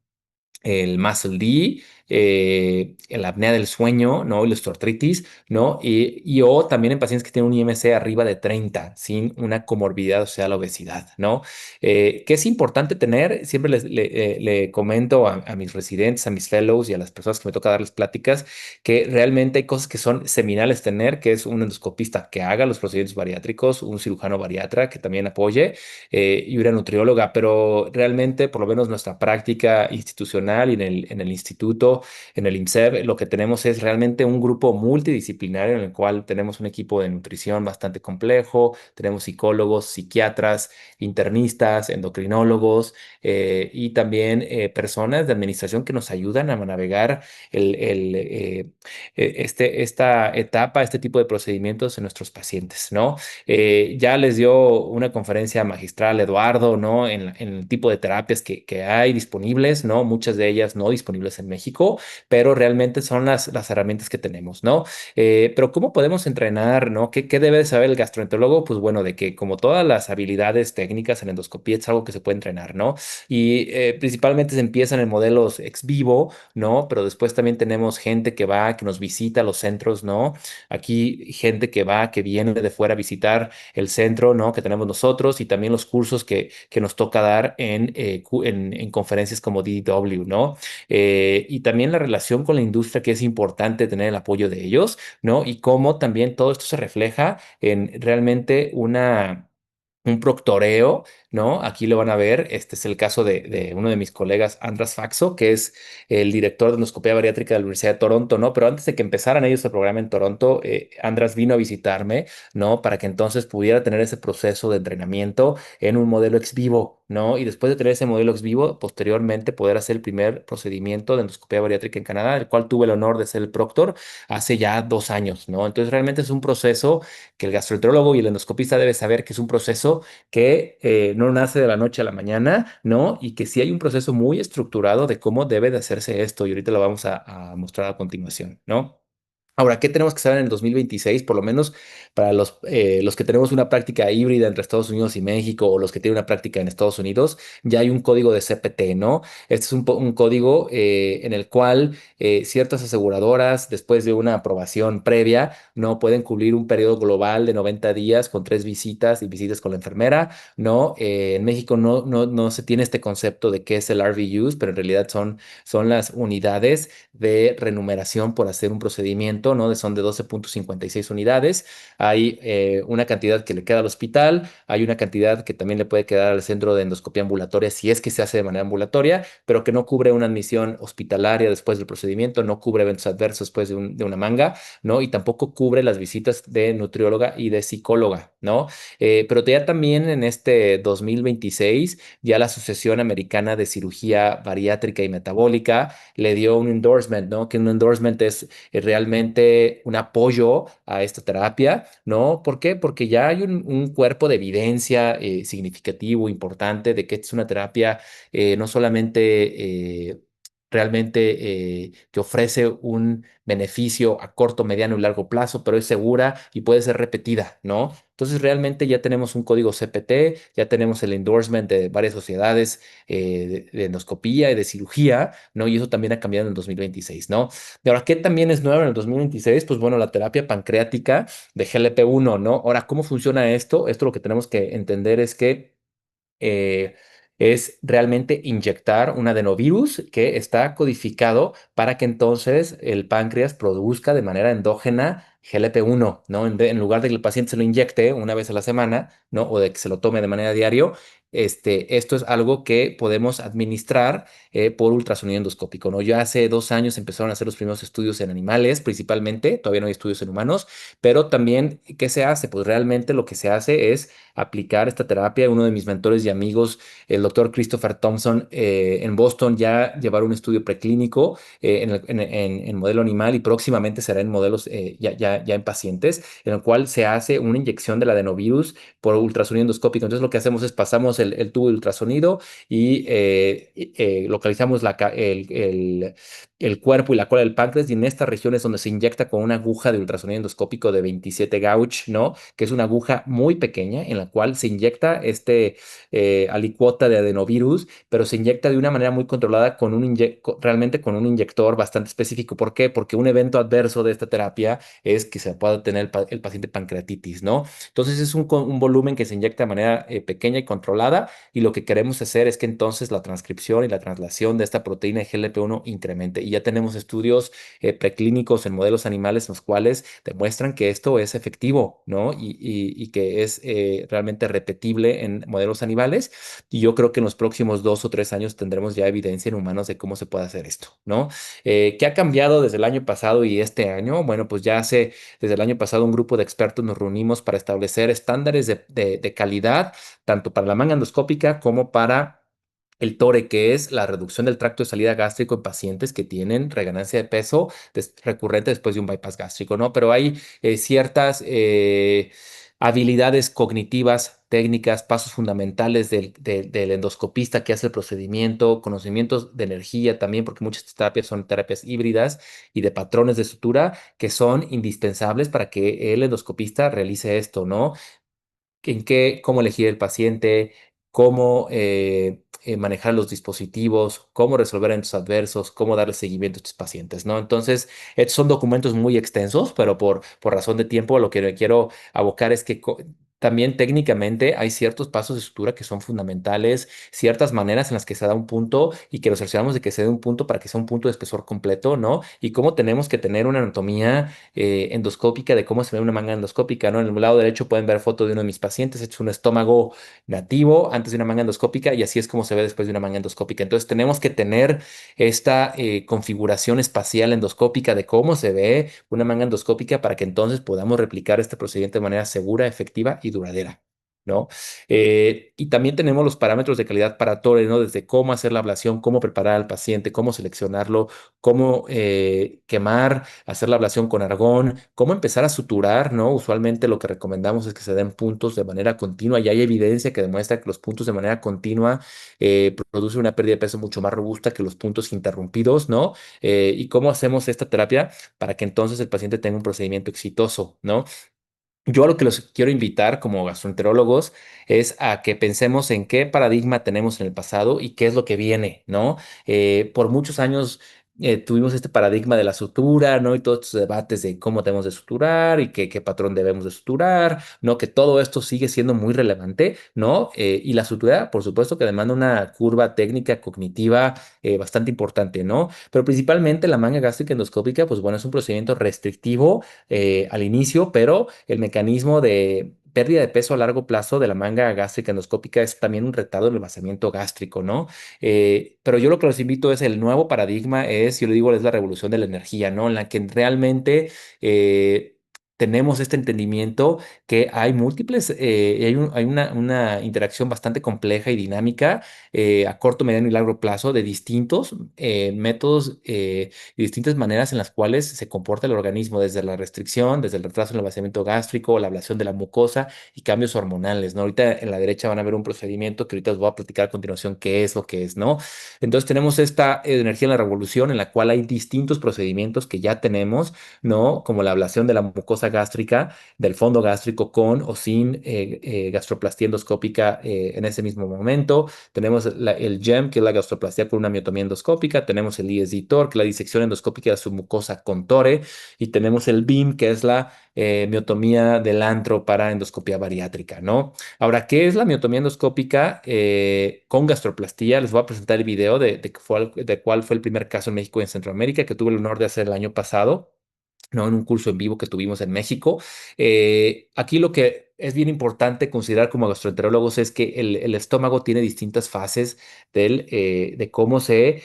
el muscle D, la apnea del sueño, ¿no? Y la osteoartritis, ¿no? O también en pacientes que tienen un IMC arriba de 30, sin una comorbilidad, o sea, la obesidad, ¿no? ¿Qué es importante tener? Siempre le comento a mis residentes, a mis fellows y a las personas que me toca darles pláticas, que realmente hay cosas que son seminales tener, que es un endoscopista que haga los procedimientos bariátricos, un cirujano bariatra que también apoye, y una nutrióloga, pero realmente, por lo menos nuestra práctica institucional y en el instituto, en el INSEB, lo que tenemos es realmente un grupo multidisciplinario en el cual tenemos un equipo de nutrición bastante complejo, tenemos psicólogos, psiquiatras, internistas, endocrinólogos, y también personas de administración que nos ayudan a navegar esta etapa, este tipo de procedimientos en nuestros pacientes, ¿no? Ya les dio una conferencia magistral Eduardo, ¿no? En el tipo de terapias que hay disponibles, ¿no? Muchas de ellas no disponibles en México, pero realmente son las herramientas que tenemos, ¿no? Pero ¿cómo podemos entrenar, ¿no? ¿Qué debe de saber el gastroenterólogo? Pues bueno, de que como todas las habilidades técnicas en endoscopía es algo que se puede entrenar, ¿no? Y principalmente se empiezan en modelos ex vivo, ¿no? Pero después también tenemos gente que va, que nos visita a los centros, ¿no? Aquí gente que va, que viene de fuera a visitar el centro, ¿no? Que tenemos nosotros y también los cursos que nos toca dar en conferencias como DDW, ¿no? Y también la relación con la industria, que es importante tener el apoyo de ellos, ¿no? Y cómo también todo esto se refleja en realmente un proctoreo, ¿no? Aquí lo van a ver. Este es el caso de uno de mis colegas, Andras Faxo, que es el director de endoscopía bariátrica de la Universidad de Toronto, ¿no? Pero antes de que empezaran ellos el programa en Toronto, Andras vino a visitarme, ¿no? Para que entonces pudiera tener ese proceso de entrenamiento en un modelo ex vivo, ¿no? Y después de tener ese modelo ex vivo, posteriormente poder hacer el primer procedimiento de endoscopía bariátrica en Canadá, el cual tuve el honor de ser el proctor hace ya 2 años, ¿no? Entonces realmente es un proceso que el gastroenterólogo y el endoscopista debe saber que es un proceso que no nace de la noche a la mañana, ¿no? Y que sí hay un proceso muy estructurado de cómo debe de hacerse esto, y ahorita lo vamos a mostrar a continuación, ¿no? Ahora, ¿qué tenemos que saber en el 2026? Por lo menos para los que tenemos una práctica híbrida entre Estados Unidos y México, o los que tienen una práctica en Estados Unidos, ya hay un código de CPT, ¿no? Este es un código en el cual ciertas aseguradoras, después de una aprobación previa, no pueden cubrir un periodo global de 90 días con 3 visitas y visitas con la enfermera, ¿no? En México no se tiene este concepto de qué es el RVUs, pero en realidad son las unidades de remuneración por hacer un procedimiento, ¿no? Son de 12.56 unidades. Hay una cantidad que le queda al hospital, hay una cantidad que también le puede quedar al centro de endoscopia ambulatoria si es que se hace de manera ambulatoria, pero que no cubre una admisión hospitalaria después del procedimiento, no cubre eventos adversos después de una manga, ¿no? Y tampoco cubre las visitas de nutrióloga y de psicóloga, ¿no? Pero ya también en este 2026, ya la Asociación Americana de Cirugía Bariátrica y Metabólica le dio un endorsement, ¿no? Que un endorsement es realmente un apoyo a esta terapia, ¿no? ¿Por qué? Porque ya hay un cuerpo de evidencia significativo, importante, de que es una terapia no solamente realmente que ofrece un beneficio a corto, mediano y largo plazo, pero es segura y puede ser repetida, ¿no? Entonces realmente ya tenemos un código CPT, ya tenemos el endorsement de varias sociedades de endoscopía y de cirugía, ¿no? Y eso también ha cambiado en el 2026, ¿no? De ahora, ¿qué también es nuevo en el 2026? Pues bueno, la terapia pancreática de GLP-1, ¿no? Ahora, ¿cómo funciona esto? Esto lo que tenemos que entender es que eh, es realmente inyectar un adenovirus que está codificado para que entonces el páncreas produzca de manera endógena GLP-1, ¿no? En lugar de que el paciente se lo inyecte una vez a la semana, ¿no? O de que se lo tome de manera diario, esto es algo que podemos administrar por ultrasonido endoscópico, ¿no? Ya hace 2 años empezaron a hacer los primeros estudios en animales, principalmente, todavía no hay estudios en humanos, pero también, ¿qué se hace? Pues realmente lo que se hace es aplicar esta terapia. Uno de mis mentores y amigos, el doctor Christopher Thompson, en Boston, ya llevaron un estudio preclínico en modelo animal y próximamente será en modelos ya en pacientes, en el cual se hace una inyección del adenovirus por ultrasonido endoscópico. Entonces lo que hacemos es pasamos el tubo de ultrasonido y localizamos el cuerpo y la cola del páncreas, y en estas regiones donde se inyecta con una aguja de ultrasonido endoscópico de 27 gauge, ¿no? Que es una aguja muy pequeña en la cual se inyecta alicuota de adenovirus, pero se inyecta de una manera muy controlada realmente con un inyector bastante específico. ¿Por qué? Porque un evento adverso de esta terapia es que se pueda tener el paciente pancreatitis, ¿no? Entonces es un volumen que se inyecta de manera pequeña y controlada, y lo que queremos hacer es que entonces la transcripción y la translación de esta proteína de GLP-1 incremente. Y ya tenemos estudios preclínicos en modelos animales en los cuales demuestran que esto es efectivo, ¿no? Y que es realmente repetible en modelos animales. Y yo creo que en los próximos 2 o 3 años tendremos ya evidencia en humanos de cómo se puede hacer esto, ¿no? ¿Qué ha cambiado desde el año pasado y este año? Bueno, pues desde el año pasado un grupo de expertos nos reunimos para establecer estándares de calidad, tanto para la manga endoscópica como para el TORE, que es la reducción del tracto de salida gástrico en pacientes que tienen reganancia de peso recurrente después de un bypass gástrico, ¿no? Pero hay ciertas habilidades cognitivas, técnicas, pasos fundamentales del endoscopista que hace el procedimiento, conocimientos de energía también, porque muchas terapias son terapias híbridas, y de patrones de sutura que son indispensables para que el endoscopista realice esto, ¿no? Cómo elegir el paciente, cómo manejar los dispositivos, cómo resolver eventos adversos, cómo darle seguimiento a estos pacientes, ¿no? Entonces, estos son documentos muy extensos, pero por razón de tiempo, lo que me quiero abocar es que también técnicamente hay ciertos pasos de sutura que son fundamentales, ciertas maneras en las que se da un punto y que nos cercioramos de que se dé un punto para que sea un punto de espesor completo, ¿no? Y cómo tenemos que tener una anatomía endoscópica de cómo se ve una manga endoscópica, ¿no? En el lado derecho pueden ver foto de uno de mis pacientes, es un estómago nativo antes de una manga endoscópica, y así es como se ve después de una manga endoscópica. Entonces tenemos que tener esta configuración espacial endoscópica de cómo se ve una manga endoscópica para que entonces podamos replicar este procedimiento de manera segura, efectiva y duradera, ¿no? Y también tenemos los parámetros de calidad para TORE, ¿no? Desde cómo hacer la ablación, cómo preparar al paciente, cómo seleccionarlo, cómo quemar, hacer la ablación con argón, cómo empezar a suturar, ¿no? Usualmente lo que recomendamos es que se den puntos de manera continua, y hay evidencia que demuestra que los puntos de manera continua producen una pérdida de peso mucho más robusta que los puntos interrumpidos, ¿no? ¿Y cómo hacemos esta terapia para que entonces el paciente tenga un procedimiento exitoso, ¿no? Yo a lo que los quiero invitar como gastroenterólogos es a que pensemos en qué paradigma tenemos en el pasado y qué es lo que viene, ¿no? Por muchos años tuvimos este paradigma de la sutura, ¿no? Y todos estos debates de cómo debemos de suturar y qué patrón debemos de suturar, ¿no? Que todo esto sigue siendo muy relevante, ¿no? Y la sutura, por supuesto, que demanda una curva técnica cognitiva bastante importante, ¿no? Pero principalmente la manga gástrica endoscópica, pues bueno, es un procedimiento restrictivo al inicio, pero el mecanismo de pérdida de peso a largo plazo de la manga gástrica endoscópica es también un retardo del vaciamiento gástrico, ¿no? Pero yo lo que los invito es el nuevo paradigma, yo le digo, es la revolución de la energía, ¿no? En la que realmente tenemos este entendimiento que hay múltiples, hay una interacción bastante compleja y dinámica a corto, mediano y largo plazo de distintos métodos y distintas maneras en las cuales se comporta el organismo, desde la restricción, desde el retraso en el vaciamiento gástrico, la ablación de la mucosa y cambios hormonales, ¿no? Ahorita en la derecha van a ver un procedimiento que ahorita os voy a platicar a continuación qué es lo que es, ¿no? Entonces tenemos esta energía en la revolución en la cual hay distintos procedimientos que ya tenemos, ¿no? Como la ablación de la mucosa gástrica, del fondo gástrico con o sin gastroplastía endoscópica en ese mismo momento. Tenemos el GEM, que es la gastroplastia con una miotomía endoscópica. Tenemos el ISD-TOR, que es la disección endoscópica de su mucosa con TORE. Y tenemos el BIM, que es la miotomía del antro para endoscopía bariátrica, ¿no? Ahora, ¿qué es la miotomía endoscópica con gastroplastía? Les voy a presentar el video de cuál fue el primer caso en México y en Centroamérica que tuve el honor de hacer el año pasado, ¿no? En un curso en vivo que tuvimos en México. Aquí lo que es bien importante considerar como gastroenterólogos es que el estómago tiene distintas fases de cómo se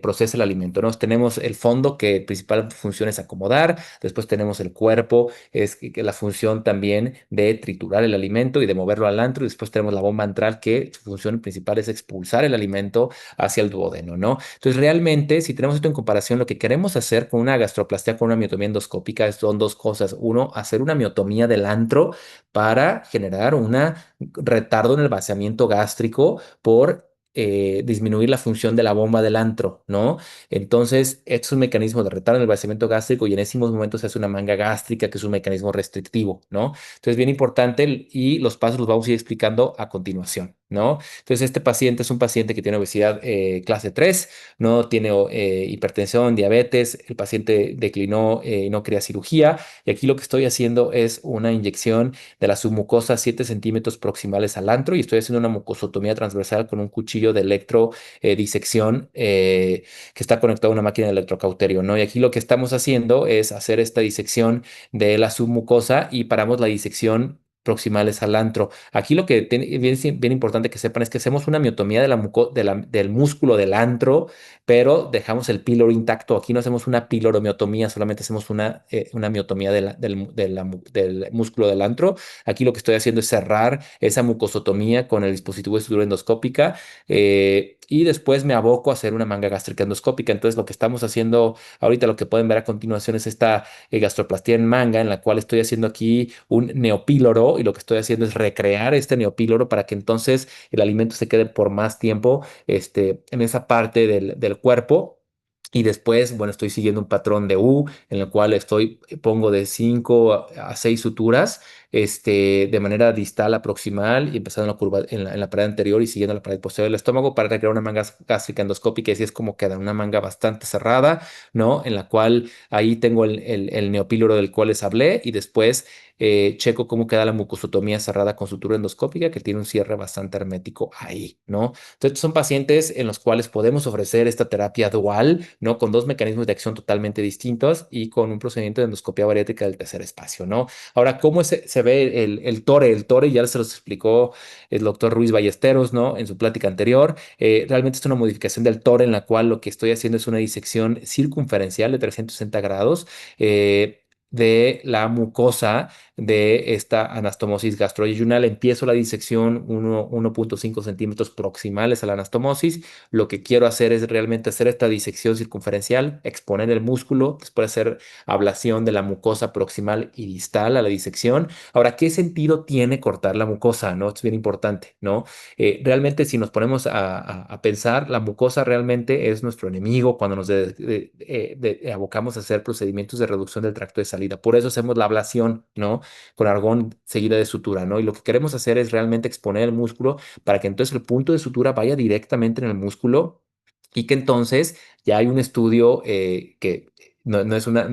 procesa el alimento, ¿no? Tenemos el fondo, que principal función es acomodar. Después tenemos el cuerpo, es que la función también de triturar el alimento y de moverlo al antro. Y después tenemos la bomba antral, que su función principal es expulsar el alimento hacia el duodeno, ¿no? Entonces, realmente, si tenemos esto en comparación, lo que queremos hacer con una gastroplastia, con una miotomía endoscópica, son dos cosas. Uno, hacer una miotomía del antro para generar un retardo en el vaciamiento gástrico por disminuir la función de la bomba del antro, ¿no? Entonces, este es un mecanismo de retardo en el vaciamiento gástrico y en ese momento se hace una manga gástrica, que es un mecanismo restrictivo, ¿no? Entonces, bien importante y los pasos los vamos a ir explicando a continuación, ¿no? Entonces, este paciente es un paciente que tiene obesidad clase 3, no tiene hipertensión, diabetes, el paciente declinó y no quería cirugía. Y aquí lo que estoy haciendo es una inyección de la submucosa 7 centímetros proximales al antro, y estoy haciendo una mucosotomía transversal con un cuchillo de electrodisección que está conectado a una máquina de electrocauterio, ¿no? Y aquí lo que estamos haciendo es hacer esta disección de la submucosa y paramos la disección proximales al antro. Aquí lo que es bien importante que sepan es que hacemos una miotomía del músculo del antro, pero dejamos el píloro intacto. Aquí no hacemos una piloromiotomía, solamente hacemos una miotomía del músculo del antro. Aquí lo que estoy haciendo es cerrar esa mucosotomía con el dispositivo de sutura endoscópica, y después me aboco a hacer una manga gástrica endoscópica. Entonces, lo que estamos haciendo ahorita, lo que pueden ver a continuación, es esta gastroplastía en manga, en la cual estoy haciendo aquí un neopíloro, y lo que estoy haciendo es recrear este neopíloro para que entonces el alimento se quede por más tiempo en esa parte del cuerpo. Y después, bueno, estoy siguiendo un patrón de U en el cual pongo de 5 a 6 suturas, de manera distal a proximal, y empezando en la curva en la pared anterior y siguiendo la pared posterior del estómago para recrear una manga gástrica endoscópica. Y así es como queda una manga bastante cerrada, ¿no? En la cual ahí tengo el neopíloro del cual les hablé, y después checo cómo queda la mucosotomía cerrada con sutura endoscópica, que tiene un cierre bastante hermético ahí, ¿no? Entonces, son pacientes en los cuales podemos ofrecer esta terapia dual, ¿no? Con dos mecanismos de acción totalmente distintos y con un procedimiento de endoscopia bariátrica del tercer espacio, ¿no? Ahora, ¿cómo se ve el TORE? El TORE ya se los explicó el doctor Ruiz Ballesteros, ¿no? En su plática anterior. Realmente es una modificación del TORE en la cual lo que estoy haciendo es una disección circunferencial de 360 grados. De la mucosa de esta anastomosis gastroyeyunal. Empiezo la disección 1.5 centímetros proximales a la anastomosis. Lo que quiero hacer es realmente hacer esta disección circunferencial, exponer el músculo, después hacer ablación de la mucosa proximal y distal a la disección. Ahora, ¿qué sentido tiene cortar la mucosa? ¿No? Es bien importante, ¿no? Realmente, si nos ponemos a pensar, la mucosa realmente es nuestro enemigo cuando nos abocamos a hacer procedimientos de reducción del tracto de salida. Por eso hacemos la ablación, ¿no? Con argón seguida de sutura, ¿no? Y lo que queremos hacer es realmente exponer el músculo para que entonces el punto de sutura vaya directamente en el músculo, y que entonces ya hay un estudio que no es una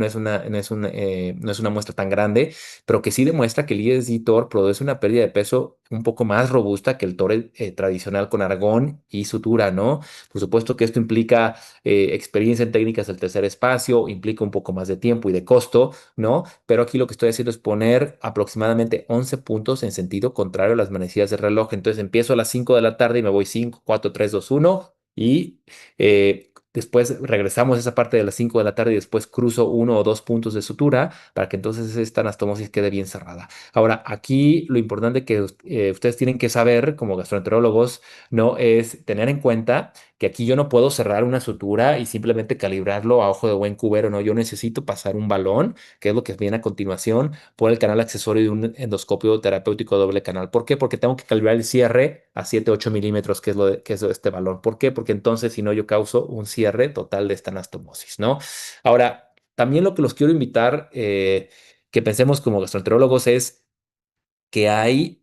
muestra tan grande, pero que sí demuestra que el ISD-TOR produce una pérdida de peso un poco más robusta que el TOR tradicional con argón y sutura, ¿no? Por supuesto que esto implica experiencia en técnicas del tercer espacio, implica un poco más de tiempo y de costo, ¿no? Pero aquí lo que estoy haciendo es poner aproximadamente 11 puntos en sentido contrario a las manecillas del reloj. Entonces empiezo a las 5 de la tarde y me voy 5, 4, 3, 2, 1, y después regresamos a esa parte de las 5 de la tarde y después cruzo 1 o 2 puntos de sutura para que entonces esta anastomosis quede bien cerrada. Ahora, aquí lo importante que ustedes tienen que saber como gastroenterólogos, ¿no? Es tener en cuenta que aquí yo no puedo cerrar una sutura y simplemente calibrarlo a ojo de buen cubero, ¿no? Yo necesito pasar un balón, que es lo que viene a continuación, por el canal accesorio de un endoscopio terapéutico doble canal. ¿Por qué? Porque tengo que calibrar el cierre a 7-8 milímetros, que es este balón. ¿Por qué? Porque entonces, si no, yo causo un cierre total de esta anastomosis, ¿no? Ahora, también lo que los quiero invitar que pensemos como gastroenterólogos es que hay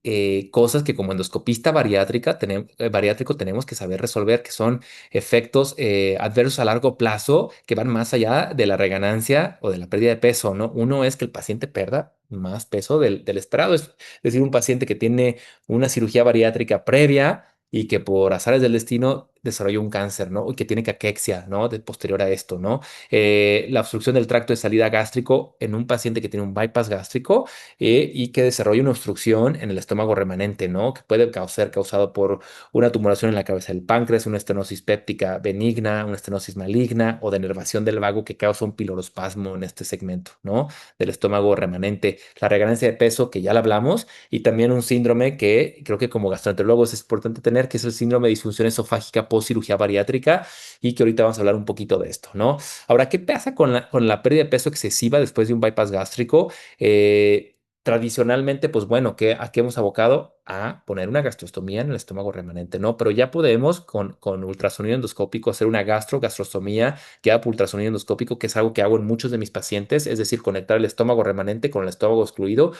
cosas que como endoscopista bariátrico tenemos que saber resolver, que son efectos adversos a largo plazo que van más allá de la reganancia o de la pérdida de peso, ¿no? Uno es que el paciente pierda más peso del esperado, es decir, un paciente que tiene una cirugía bariátrica previa y que por azares del destino desarrolló un cáncer, ¿no? Y que tiene caquexia, ¿no? De posterior a esto, ¿no? La obstrucción del tracto de salida gástrico en un paciente que tiene un bypass gástrico y que desarrolla una obstrucción en el estómago remanente, ¿no? Que puede ser causado por una tumoración en la cabeza del páncreas, una estenosis péptica benigna, una estenosis maligna o denervación del vago que causa un pilorospasmo en este segmento, ¿no? Del estómago remanente. La reganancia de peso, que ya la hablamos, y también un síndrome que creo que como gastroenterólogos es importante tener, que es el síndrome de disfunción esofágica post cirugía bariátrica y que ahorita vamos a hablar un poquito de esto, ¿no? Ahora, ¿qué pasa con la pérdida de peso excesiva después de un bypass gástrico? Tradicionalmente, pues bueno, ¿a qué hemos abocado? A poner una gastrostomía en el estómago remanente, ¿no? Pero ya podemos con ultrasonido endoscópico hacer una gastrostomía guiada por ultrasonido endoscópico, que es algo que hago en muchos de mis pacientes, es decir, conectar el estómago remanente con el estómago excluido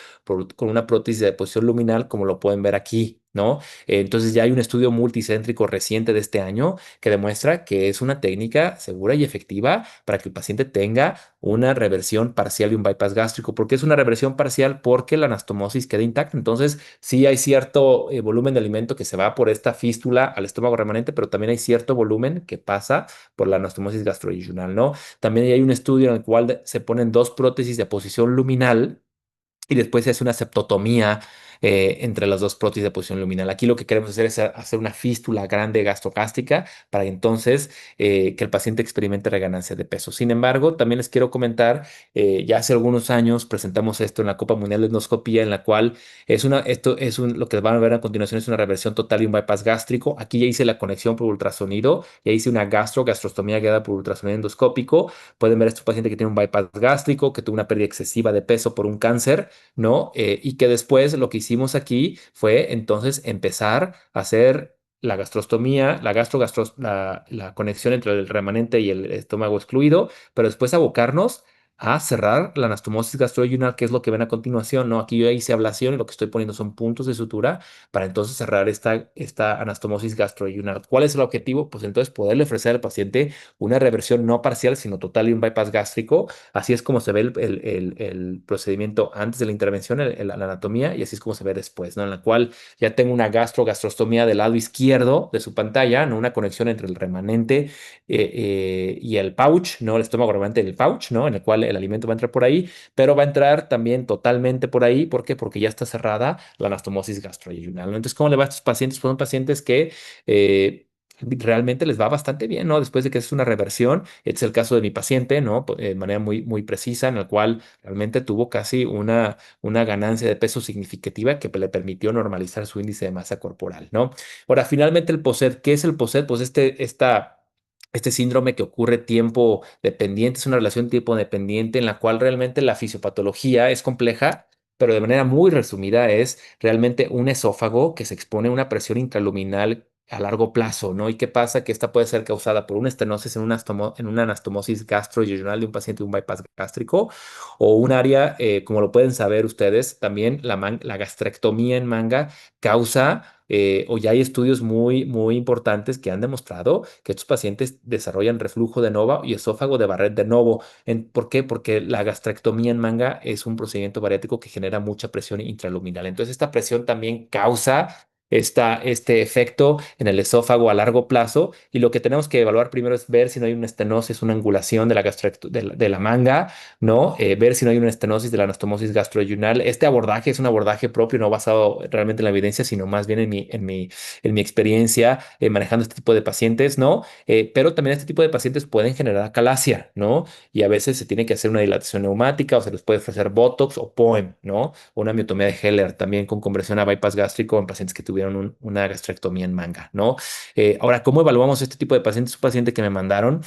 con una prótesis de deposición luminal, como lo pueden ver aquí, ¿no? Entonces ya hay un estudio multicéntrico reciente de este año que demuestra que es una técnica segura y efectiva para que el paciente tenga una reversión parcial de un bypass gástrico. ¿Por qué es una reversión parcial? Porque la anastomosis queda intacta. Entonces, sí hay cierto volumen de alimento que se va por esta fístula al estómago remanente, pero también hay cierto volumen que pasa por la anastomosis gastrointestinal, ¿no? También hay un estudio en el cual se ponen dos prótesis de posición luminal y después se hace una septotomía entre las dos prótesis de posición luminal. Aquí lo que queremos hacer es hacer una fístula grande gastrocástica para entonces que el paciente experimente reganancia de peso. Sin embargo, también les quiero comentar, ya hace algunos años presentamos esto en la Copa Mundial de Endoscopía, en la cual lo que van a ver a continuación es una reversión total y un bypass gástrico. Aquí ya hice la conexión por ultrasonido, ya hice una gastrostomía guiada por ultrasonido endoscópico. Pueden ver a este paciente que tiene un bypass gástrico, que tuvo una pérdida excesiva de peso por un cáncer, ¿no? Y que después lo que hicimos aquí fue entonces empezar a hacer la gastrostomía, la conexión entre el remanente y el estómago excluido, pero después abocarnos a cerrar la anastomosis gastrointestinal, que es lo que ven a continuación, ¿no? Aquí yo hice ablación y lo que estoy poniendo son puntos de sutura para entonces cerrar esta anastomosis gastrointestinal. ¿Cuál es el objetivo? Pues entonces poderle ofrecer al paciente una reversión no parcial, sino total y un bypass gástrico. Así es como se ve el procedimiento antes de la intervención, la anatomía, y así es como se ve después, ¿no? En la cual ya tengo una gastrostomía del lado izquierdo de su pantalla, ¿no? Una conexión entre el remanente y el pouch, ¿no? El estómago remanente del pouch, ¿no? En el cual el alimento va a entrar por ahí, pero va a entrar también totalmente por ahí. ¿Por qué? Porque ya está cerrada la anastomosis gastrointestinal, ¿no? Entonces, ¿cómo le va a estos pacientes? Pues son pacientes que realmente les va bastante bien, ¿no? Después de que es una reversión, este es el caso de mi paciente, ¿no? De manera muy precisa, en el cual realmente tuvo casi una ganancia de peso significativa que le permitió normalizar su índice de masa corporal, ¿no? Ahora, finalmente el POSET, ¿qué es el POSET? Pues este síndrome que ocurre tiempo dependiente, es una relación tiempo dependiente en la cual realmente la fisiopatología es compleja, pero de manera muy resumida es realmente un esófago que se expone a una presión intraluminal a largo plazo, ¿no? ¿Y qué pasa? Que esta puede ser causada por una estenosis en una anastomosis gastrointestinal de un paciente de un bypass gástrico o un área, como lo pueden saber ustedes, también la gastrectomía en manga causa o ya hay estudios muy importantes que han demostrado que estos pacientes desarrollan reflujo de novo y esófago de Barrett de novo. ¿Por qué? Porque la gastrectomía en manga es un procedimiento bariátrico que genera mucha presión intraluminal. Entonces, esta presión también causa este efecto en el esófago a largo plazo y lo que tenemos que evaluar primero es ver si no hay una estenosis, una angulación de la manga, ¿no? Ver si no hay una estenosis de la anastomosis gastrointestinal. Este abordaje es un abordaje propio, no basado realmente en la evidencia, sino más bien en mi experiencia manejando este tipo de pacientes, ¿no? Pero también este tipo de pacientes pueden generar acalasia, ¿no? Y a veces se tiene que hacer una dilatación neumática o se les puede ofrecer Botox o POEM, ¿no? O una miotomía de Heller también con conversión a bypass gástrico en pacientes que tuvieron una gastrectomía en manga, ¿no? Ahora, ¿cómo evaluamos este tipo de pacientes? Un paciente que me mandaron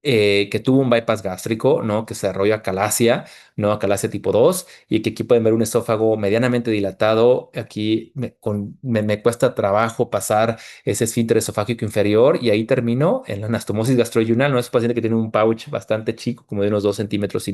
que tuvo un bypass gástrico, ¿no? Que se desarrolló acalasia, ¿no? Acalasia tipo 2 y que aquí pueden ver un esófago medianamente dilatado. Aquí me cuesta trabajo pasar ese esfínter esofágico inferior y ahí termino en la anastomosis gastroyunal, ¿no? Es un paciente que tiene un pouch bastante chico, como de unos 2,5 centímetros,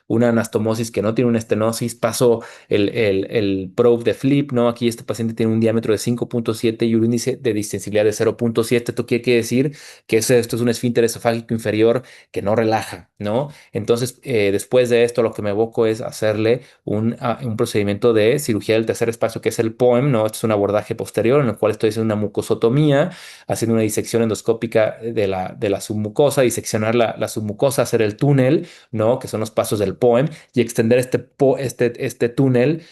una anastomosis que no tiene una estenosis, paso el probe de Flip, ¿no? Aquí este paciente tiene un diámetro de 5,7 y un índice de distensibilidad de 0,7. Esto quiere decir que esto es un esfínter esofágico inferior que no relaja, ¿no? Entonces, después de esto, lo que me evoco es hacerle un procedimiento de cirugía del tercer espacio, que es el POEM, ¿no? Este es un abordaje posterior en el cual estoy haciendo una mucosotomía, haciendo una disección endoscópica de la submucosa, diseccionar la submucosa, hacer el túnel, ¿no? Que son los pasos del POEM, y extender este túnel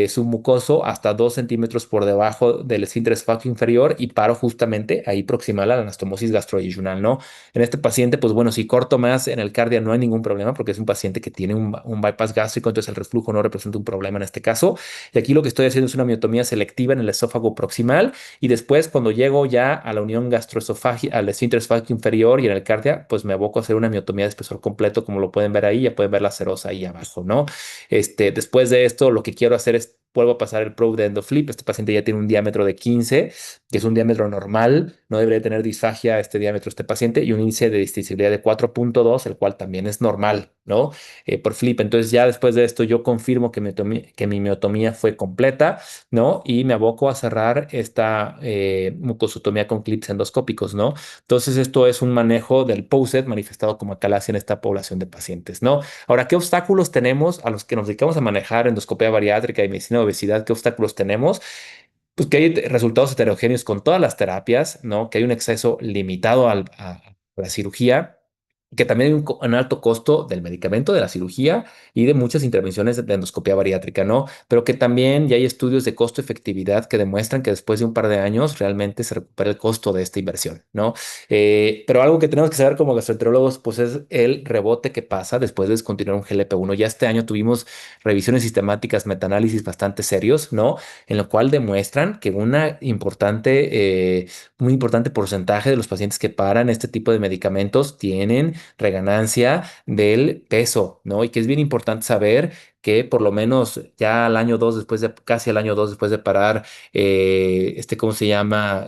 submucoso hasta 2 centímetros por debajo del esfínter esofágico inferior y paro justamente ahí proximal a la anastomosis gastroyunal, ¿no? En este paciente, pues bueno, si corto más en el cardia no hay ningún problema porque es un paciente que tiene un bypass gástrico, entonces el reflujo no representa un problema en este caso. Y aquí lo que estoy haciendo es una miotomía selectiva en el esófago proximal y después cuando llego ya a la unión gastroesofágica, al esfínter esofágico inferior y en el cardia, pues me aboco a hacer una miotomía de espesor completo, como lo pueden ver ahí, ya pueden ver la serosa ahí abajo, ¿no? Después de esto, lo que quiero hacer es vuelvo a pasar el probe de EndoFlip. Este paciente ya tiene un diámetro de 15, que es un diámetro normal. No debería tener disfagia este diámetro este paciente y un índice de distensibilidad de 4,2, el cual también es normal, ¿no? Por Flip. Entonces ya después de esto yo confirmo que mi miotomía fue completa, ¿no? Y me aboco a cerrar esta mucosotomía con clips endoscópicos, ¿no? Entonces esto es un manejo del POSET manifestado como acalasia en esta población de pacientes, ¿no? Ahora, ¿qué obstáculos tenemos a los que nos dedicamos a manejar endoscopia bariátrica y medicina de obesidad? ¿Qué obstáculos tenemos? Pues que hay resultados heterogéneos con todas las terapias, ¿no? Que hay un acceso limitado a la cirugía, que también hay un alto costo del medicamento, de la cirugía y de muchas intervenciones de endoscopia bariátrica, ¿no? Pero que también ya hay estudios de costo-efectividad que demuestran que después de un par de años realmente se recupera el costo de esta inversión, ¿no? Pero algo que tenemos que saber como gastroenterólogos, pues es el rebote que pasa después de descontinuar un GLP-1. Ya este año tuvimos revisiones sistemáticas, metaanálisis bastante serios, ¿no? En lo cual demuestran que un importante porcentaje de los pacientes que paran este tipo de medicamentos tienen reganancia del peso, ¿no? Y que es bien importante saber que por lo menos ya al año 2 casi al año 2 después de parar, ¿cómo se llama?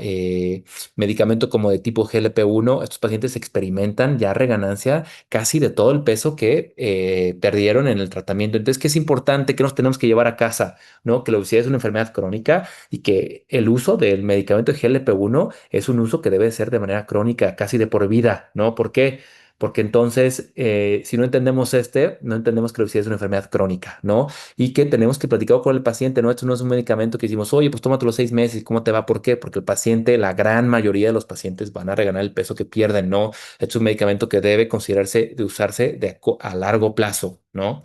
Medicamento como de tipo GLP-1, estos pacientes experimentan ya reganancia casi de todo el peso que perdieron en el tratamiento. Entonces, ¿qué es importante? ¿Qué nos tenemos que llevar a casa? ¿No? Que la obesidad es una enfermedad crónica y que el uso del medicamento GLP-1 es un uso que debe ser de manera crónica, casi de por vida, ¿no? ¿Por qué? Porque entonces, si no entendemos no entendemos que la obesidad es una enfermedad crónica, ¿no? Y que tenemos que platicar con el paciente, ¿no? Esto no es un medicamento que decimos, oye, pues tómatelo 6 meses, ¿cómo te va? ¿Por qué? Porque el paciente, la gran mayoría de los pacientes van a reganar el peso que pierden, ¿no? Es un medicamento que debe considerarse de usarse a largo plazo, ¿no?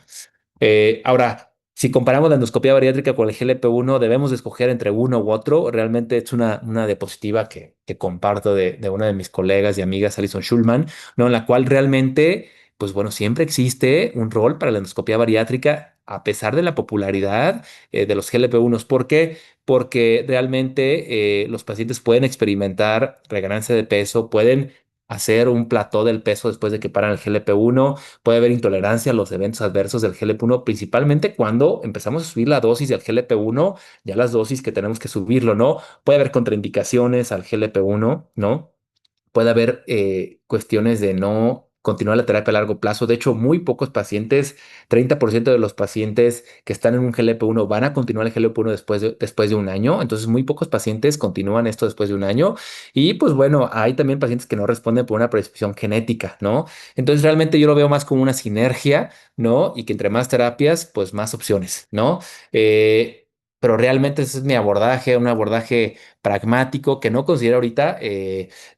Ahora, si comparamos la endoscopia bariátrica con el GLP-1, debemos de escoger entre uno u otro. Realmente es una diapositiva que comparto de una de mis colegas y amigas, Alison Schulman, ¿no? En la cual realmente, pues bueno, siempre existe un rol para la endoscopia bariátrica a pesar de la popularidad de los GLP-1. ¿Por qué? Porque realmente los pacientes pueden experimentar reganancia de peso, pueden hacer un plató del peso después de que paran el GLP-1. Puede haber intolerancia a los eventos adversos del GLP-1, principalmente cuando empezamos a subir la dosis del GLP-1, ya las dosis que tenemos que subirlo, ¿no? Puede haber contraindicaciones al GLP-1, ¿no? Puede haber cuestiones de no continuar la terapia a largo plazo. De hecho, muy pocos pacientes, 30% de los pacientes que están en un GLP-1 van a continuar el GLP-1 después de un año. Entonces, muy pocos pacientes continúan esto después de un año. Y pues bueno, hay también pacientes que no responden por una predisposición genética, ¿no? Entonces, realmente yo lo veo más como una sinergia, ¿no? Y que entre más terapias, pues más opciones, ¿no? Pero realmente ese es mi abordaje, un abordaje pragmático que no considero ahorita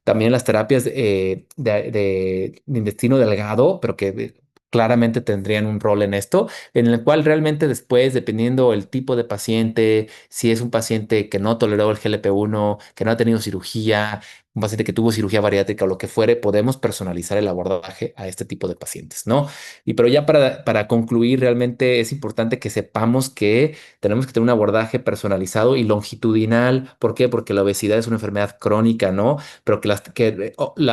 también las terapias de intestino delgado, pero que claramente tendrían un rol en esto, en el cual realmente después, dependiendo el tipo de paciente, si es un paciente que no toleró el GLP-1, que no ha tenido cirugía, un paciente que tuvo cirugía bariátrica o lo que fuere, podemos personalizar el abordaje a este tipo de pacientes, ¿no? Y pero ya para concluir, realmente es importante que sepamos que tenemos que tener un abordaje personalizado y longitudinal. ¿Por qué? Porque la obesidad es una enfermedad crónica, ¿no? Pero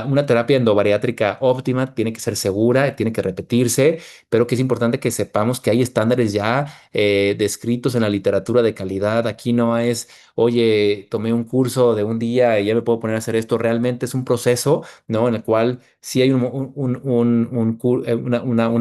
una terapia endobariátrica óptima tiene que ser segura, tiene que repetirse, pero que es importante que sepamos que hay estándares ya descritos en la literatura de calidad. Aquí no es, oye, tomé un curso de un día y ya me puedo poner a hacer esto. Realmente es un proceso, ¿no? En el cual sí hay un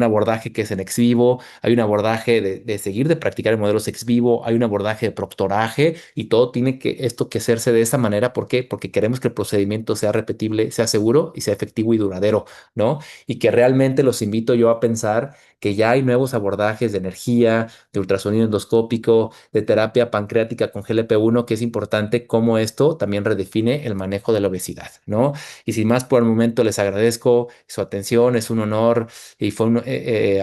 abordaje que es en ex vivo, hay un abordaje de seguir de practicar en modelos ex vivo, hay un abordaje de proctoraje y todo tiene que hacerse de esa manera. ¿Por qué? Porque queremos que el procedimiento sea repetible, sea seguro y sea efectivo y duradero, ¿no? Y que realmente los invito yo a pensar que ya hay nuevos abordajes de energía, de ultrasonido endoscópico, de terapia pancreática con GLP-1, que es importante cómo esto también redefine el manejo de la obesidad, ¿no? Y sin más por el momento, les agradezco su atención, es un honor y fue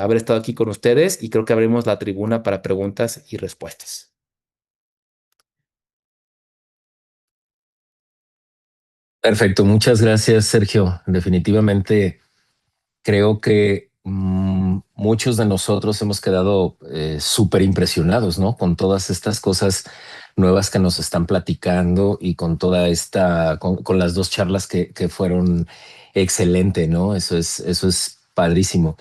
haber estado aquí con ustedes y creo que abrimos la tribuna para preguntas y respuestas. Perfecto, muchas gracias, Sergio. Definitivamente creo que muchos de nosotros hemos quedado súper impresionados, ¿no? Con todas estas cosas nuevas que nos están platicando y con toda con las dos charlas que fueron excelente, ¿no? Eso es padrísimo.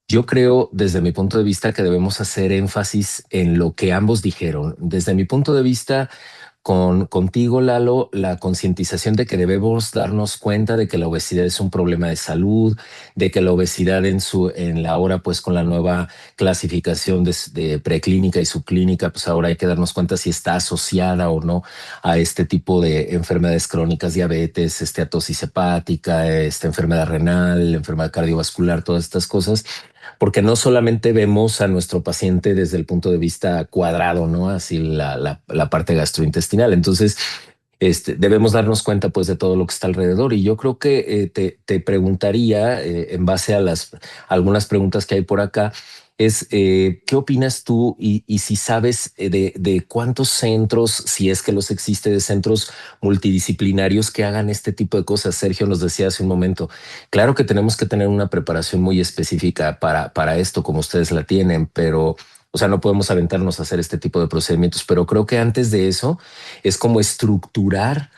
Yo creo, desde mi punto de vista, que debemos hacer énfasis en lo que ambos dijeron. Desde mi punto de vista, contigo, Lalo, la concientización de que debemos darnos cuenta de que la obesidad es un problema de salud, de que la obesidad en la hora, pues con la nueva clasificación de preclínica y subclínica, pues ahora hay que darnos cuenta si está asociada o no a este tipo de enfermedades crónicas, diabetes, esteatosis hepática, esta enfermedad renal, enfermedad cardiovascular, todas estas cosas, porque no solamente vemos a nuestro paciente desde el punto de vista cuadrado, ¿no? Así la parte gastrointestinal. Entonces, debemos darnos cuenta pues de todo lo que está alrededor. Y yo creo que te preguntaría, en base a algunas preguntas que hay por acá, ¿qué opinas tú y si sabes de cuántos centros, si es que los existe, de centros multidisciplinarios que hagan este tipo de cosas? Sergio nos decía hace un momento, claro que tenemos que tener una preparación muy específica para esto, como ustedes la tienen, pero, o sea, no podemos aventarnos a hacer este tipo de procedimientos, pero creo que antes de eso es como estructurar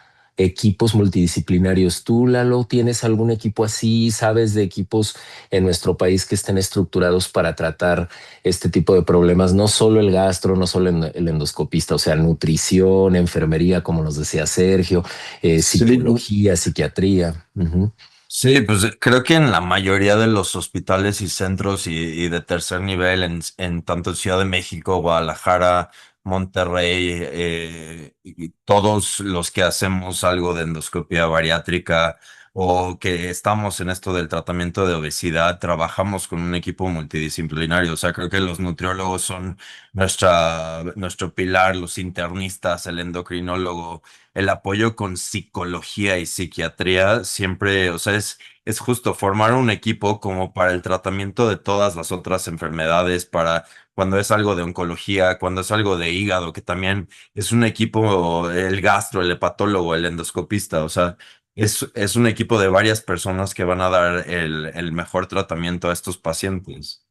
equipos multidisciplinarios. ¿Tú, Lalo, tienes algún equipo así? ¿Sabes de equipos en nuestro país que estén estructurados para tratar este tipo de problemas? No solo el gastro, no solo el endoscopista, o sea, nutrición, enfermería, como nos decía Sergio, Sí, psicología, psiquiatría. Ujú. sí, pues creo que en la mayoría de los hospitales y centros y de tercer nivel, en tanto Ciudad de México, Guadalajara, Monterrey, y todos los que hacemos algo de endoscopia bariátrica o que estamos en esto del tratamiento de obesidad, trabajamos con un equipo multidisciplinario. O sea, creo que los nutriólogos son nuestro pilar, los internistas, el endocrinólogo, el apoyo con psicología y psiquiatría siempre, o sea, es justo formar un equipo como para el tratamiento de todas las otras enfermedades, para cuando es algo de oncología, cuando es algo de hígado, que también es un equipo, el gastro, el hepatólogo, el endoscopista, o sea, es un equipo de varias personas que van a dar el mejor tratamiento a estos pacientes.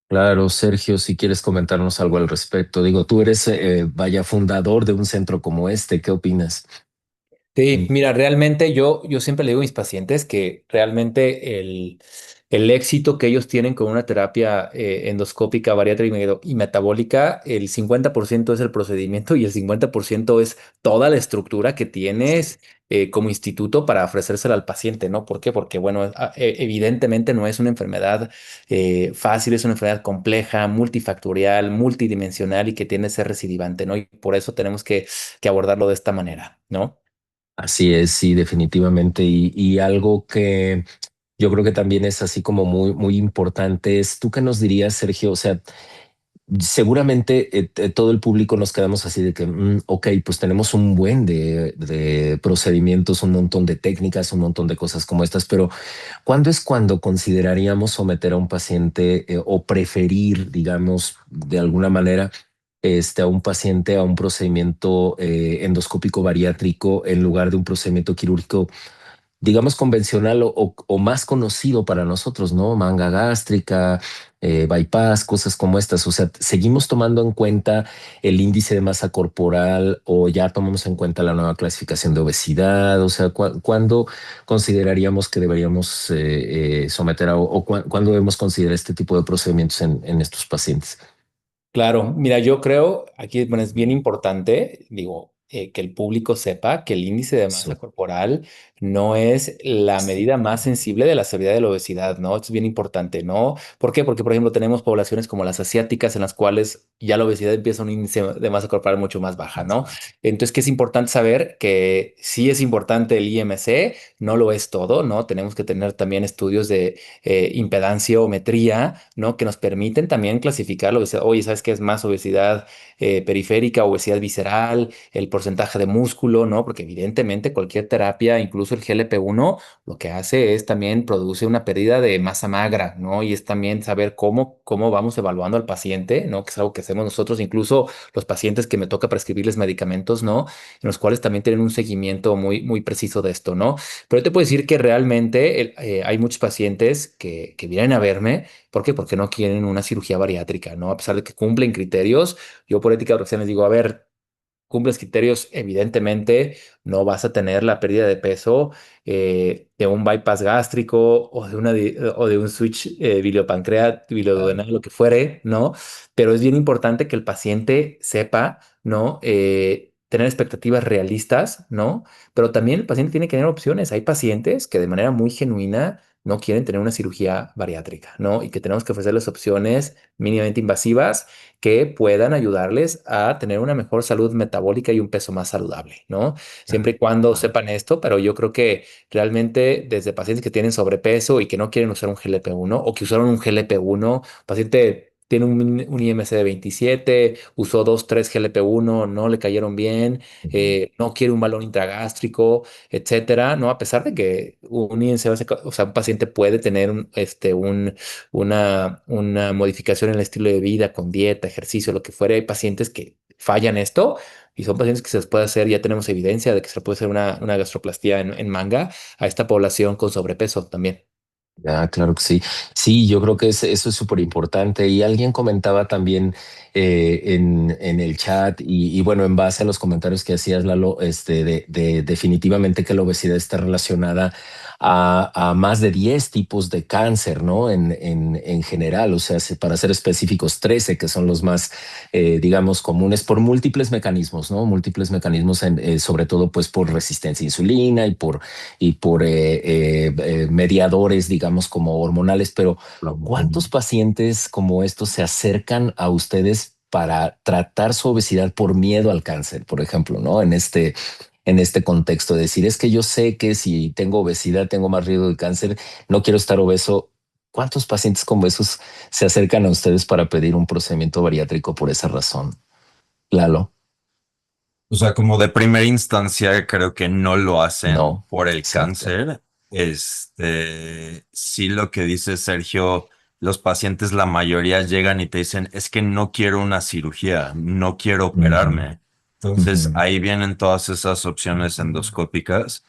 Claro, Sergio, si quieres comentarnos algo al respecto. Digo, tú eres, vaya, fundador de un centro como este. ¿Qué opinas? Sí, mira, realmente yo siempre le digo a mis pacientes que realmente el éxito que ellos tienen con una terapia endoscópica, bariátrica y metabólica, el 50% es el procedimiento y el 50% es toda la estructura que tienes como instituto para ofrecérsela al paciente, ¿no? ¿Por qué? Porque, bueno, evidentemente no es una enfermedad fácil, es una enfermedad compleja, multifactorial, multidimensional y que tiene que ser recidivante, ¿no? Y por eso tenemos que abordarlo de esta manera, ¿no? Así es, sí, definitivamente. Y algo que yo creo que también es así como muy, muy importante es, ¿tú qué nos dirías, Sergio? O sea, seguramente todo el público nos quedamos así de que, ok, pues tenemos un buen de procedimientos, un montón de técnicas, un montón de cosas como estas, pero ¿cuándo es cuando consideraríamos someter a un paciente o preferir, digamos, de alguna manera a un paciente a un procedimiento endoscópico bariátrico en lugar de un procedimiento quirúrgico, digamos, convencional o más conocido para nosotros, ¿no? Manga gástrica, bypass, cosas como estas. O sea, ¿seguimos tomando en cuenta el índice de masa corporal o ya tomamos en cuenta la nueva clasificación de obesidad? O sea, ¿cuándo consideraríamos que deberíamos someter cuándo debemos considerar este tipo de procedimientos en estos pacientes? Claro, mira, yo creo, aquí bueno, es bien importante, digo, que el público sepa que el índice de masa Sí. corporal no es la medida más sensible de la severidad de la obesidad, ¿no? Esto es bien importante, ¿no? ¿Por qué? Porque, por ejemplo, tenemos poblaciones como las asiáticas en las cuales ya la obesidad empieza a un índice de masa corporal mucho más baja, ¿no? Entonces, que es importante saber que sí es importante el IMC, no lo es todo, ¿no? Tenemos que tener también estudios de impedanciometría, ¿no? Que nos permiten también clasificar la obesidad. Oye, ¿sabes qué es más obesidad periférica, obesidad visceral, el porcentaje de músculo, ¿no? Porque evidentemente cualquier terapia, incluso el GLP-1, lo que hace es también produce una pérdida de masa magra, ¿no? Y es también saber cómo vamos evaluando al paciente, ¿no? Que es algo que hacemos nosotros, incluso los pacientes que me toca prescribirles medicamentos, ¿no? En los cuales también tienen un seguimiento muy preciso de esto, ¿no? Pero yo te puedo decir que realmente hay muchos pacientes que vienen a verme. ¿Por qué? Porque no quieren una cirugía bariátrica, ¿no? A pesar de que cumplen criterios, yo por ética de profesión les digo, a ver, cumples criterios, evidentemente no vas a tener la pérdida de peso de un bypass gástrico o de un switch bilioduodenal, lo que fuere, ¿no? Pero es bien importante que el paciente sepa, ¿no? Tener expectativas realistas, ¿no? Pero también el paciente tiene que tener opciones. Hay pacientes que de manera muy genuina no quieren tener una cirugía bariátrica, ¿no? Y que tenemos que ofrecerles opciones mínimamente invasivas que puedan ayudarles a tener una mejor salud metabólica y un peso más saludable, ¿no? Siempre y cuando sepan esto, pero yo creo que realmente desde pacientes que tienen sobrepeso y que no quieren usar un GLP-1 o que usaron un GLP-1, paciente tiene un IMC de 27, usó 2, 3 GLP-1, no le cayeron bien, no quiere un balón intragástrico, etcétera, ¿no? A pesar de que un IMC, o sea, un paciente puede tener una modificación en el estilo de vida con dieta, ejercicio, lo que fuera. Hay pacientes que fallan esto y son pacientes que se les puede hacer, ya tenemos evidencia de que se le puede hacer una gastroplastía en manga a esta población con sobrepeso también. Ah, claro que sí. Sí, yo creo que eso es súper importante. Y alguien comentaba también en el chat y bueno, en base a los comentarios que hacías, Lalo, de definitivamente que la obesidad está relacionada a más de 10 tipos de cáncer, ¿no? En general, o sea, para ser específicos, 13 que son los más, digamos, comunes por múltiples mecanismos, ¿no? Múltiples mecanismos, sobre todo pues por resistencia a insulina y por mediadores, digamos, como hormonales, pero ¿cuántos pacientes como estos se acercan a ustedes para tratar su obesidad por miedo al cáncer, por ejemplo, ¿no? En este contexto, de decir, es que yo sé que si tengo obesidad, tengo más riesgo de cáncer, no quiero estar obeso. ¿Cuántos pacientes como esos se acercan a ustedes para pedir un procedimiento bariátrico por esa razón? Lalo, O sea, como de primera instancia, creo que no lo hacen no, por el exacto. cáncer. Sí, lo que dice Sergio, los pacientes, la mayoría llegan y te dicen, es que no quiero una cirugía, no quiero Ujú, operarme. Entonces, ujú. ahí vienen todas esas opciones endoscópicas.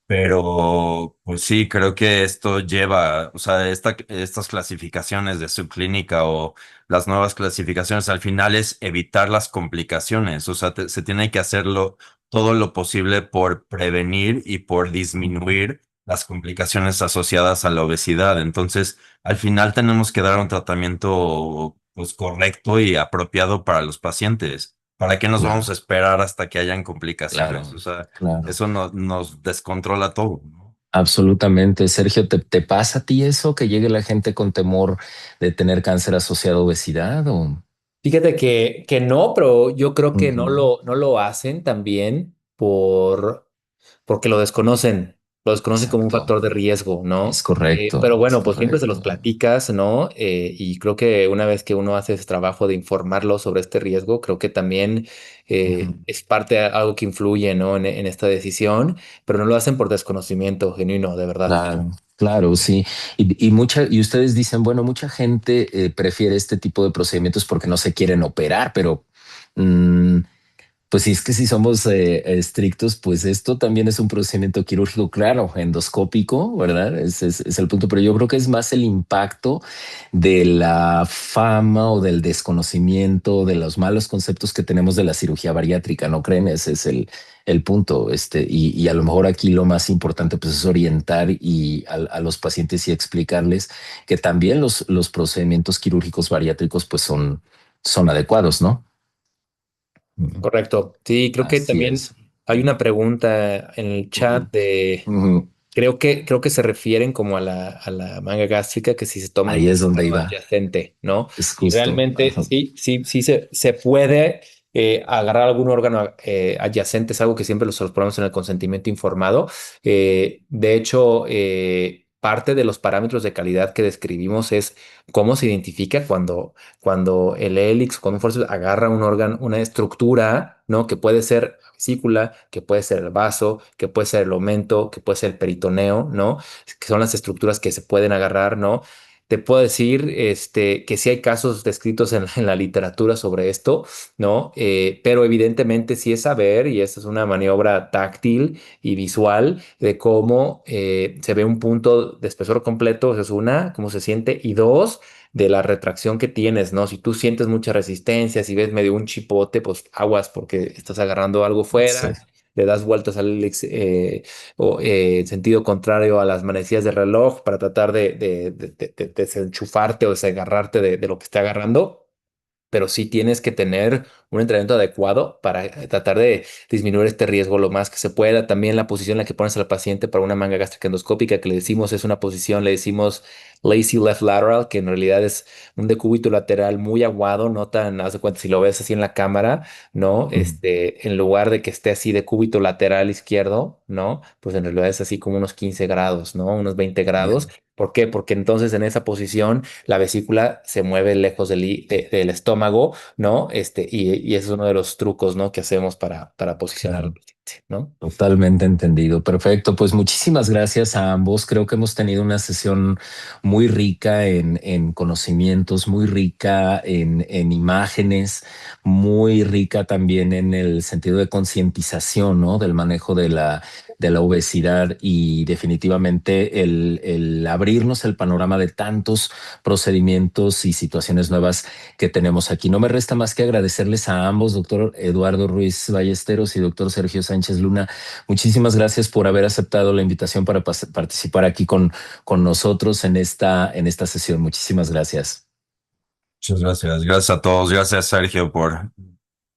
Pero, pues sí, creo que esto lleva, o sea, estas clasificaciones de subclínica o las nuevas clasificaciones al final es evitar las complicaciones. O sea, se tiene que hacerlo todo lo posible por prevenir y por disminuir las complicaciones asociadas a la obesidad. Entonces, al final tenemos que dar un tratamiento, pues, correcto y apropiado para los pacientes. ¿Para qué nos vamos a Claro, esperar hasta que hayan complicaciones? claro, O sea, claro. eso nos descontrola todo, ¿no? Absolutamente. Sergio, ¿te pasa a ti eso, que llegue la gente con temor de tener cáncer asociado a obesidad? O... Fíjate que no, pero yo creo que Ujú, no lo hacen también porque lo desconocen como un exacto. factor de riesgo, Es ¿no? Pero correcto, es bueno, pues siempre se los correcto. platicas, ¿no? Y creo que una vez que uno hace ese trabajo de informarlo sobre este riesgo, creo que también Ujú. es parte de algo que influye, ¿no? En esta decisión, pero no lo hacen por desconocimiento genuino, de verdad. Claro, claro, sí. Y ustedes dicen, bueno, mucha gente prefiere este tipo de procedimientos porque no se quieren operar, pero Mm, Pues sí, es que si somos estrictos, pues esto también es un procedimiento quirúrgico, claro, endoscópico, ¿verdad? Es el punto, pero yo creo que es más el impacto de la fama o del desconocimiento, de los malos conceptos que tenemos de la cirugía bariátrica, ¿no creen? Ese es el punto, y a lo mejor aquí lo más importante pues es orientar a los pacientes y explicarles que también los procedimientos quirúrgicos bariátricos pues son adecuados, ¿no? Ujú. Correcto. Sí, creo que Así también es. hay una pregunta en el Ujú, chat de, ujú. creo que se refieren como a la manga gástrica, que si se toma Ahí un es donde órgano iba. adyacente, ¿no? Es Y justo. realmente Ajá. sí se puede agarrar algún órgano adyacente, es algo que siempre los ponemos en el consentimiento informado. De hecho, parte de los parámetros de calidad que describimos es cómo se identifica cuando el hélix, cuando un forceps agarra un órgano, una estructura, ¿no? Que puede ser la vesícula, que puede ser el vaso, que puede ser el omento, que puede ser el peritoneo, ¿no? Que son las estructuras que se pueden agarrar, ¿no? Te puedo decir que sí hay casos descritos en la literatura sobre esto, ¿no? Pero evidentemente sí es saber, y esta es una maniobra táctil y visual de cómo se ve un punto de espesor completo, esa es una, cómo se siente, y dos, de la retracción que tienes, ¿no? Si tú sientes mucha resistencia, si ves medio un chipote, pues aguas porque estás agarrando algo Sí. fuera, le das vueltas al sentido contrario a las manecillas del reloj para tratar de desenchufarte o desagarrarte de lo que está agarrando, pero sí tienes que tener un entrenamiento adecuado para tratar de disminuir este riesgo lo más que se pueda. También la posición en la que pones al paciente para una manga gástrica endoscópica, que le decimos es una posición, le decimos lazy left lateral, que en realidad es un decúbito lateral muy aguado, no tan, haz de cuenta, si lo ves así en la cámara, ¿no? Ujú. En lugar de que esté así de cúbito lateral izquierdo, ¿no? Pues en realidad es así como unos 15 grados, ¿no? Unos 20 grados. Bien. ¿Por qué? Porque entonces en esa posición la vesícula se mueve lejos del estómago, ¿no? Y ese es uno de los trucos, ¿no? Que hacemos para posicionar al Claro. paciente, ¿no? Totalmente entendido. Perfecto. Pues muchísimas gracias a ambos. Creo que hemos tenido una sesión muy rica en conocimientos, muy rica en imágenes, muy rica también en el sentido de concientización, ¿no? Del manejo de la obesidad y definitivamente el abrirnos el panorama de tantos procedimientos y situaciones nuevas que tenemos aquí. No me resta más que agradecerles a ambos, doctor Eduardo Ruiz Ballesteros y doctor Sergio Sánchez Luna. Muchísimas gracias por haber aceptado la invitación para participar aquí con nosotros en esta sesión. Muchísimas gracias. Muchas gracias. Gracias a todos. Gracias, Sergio, por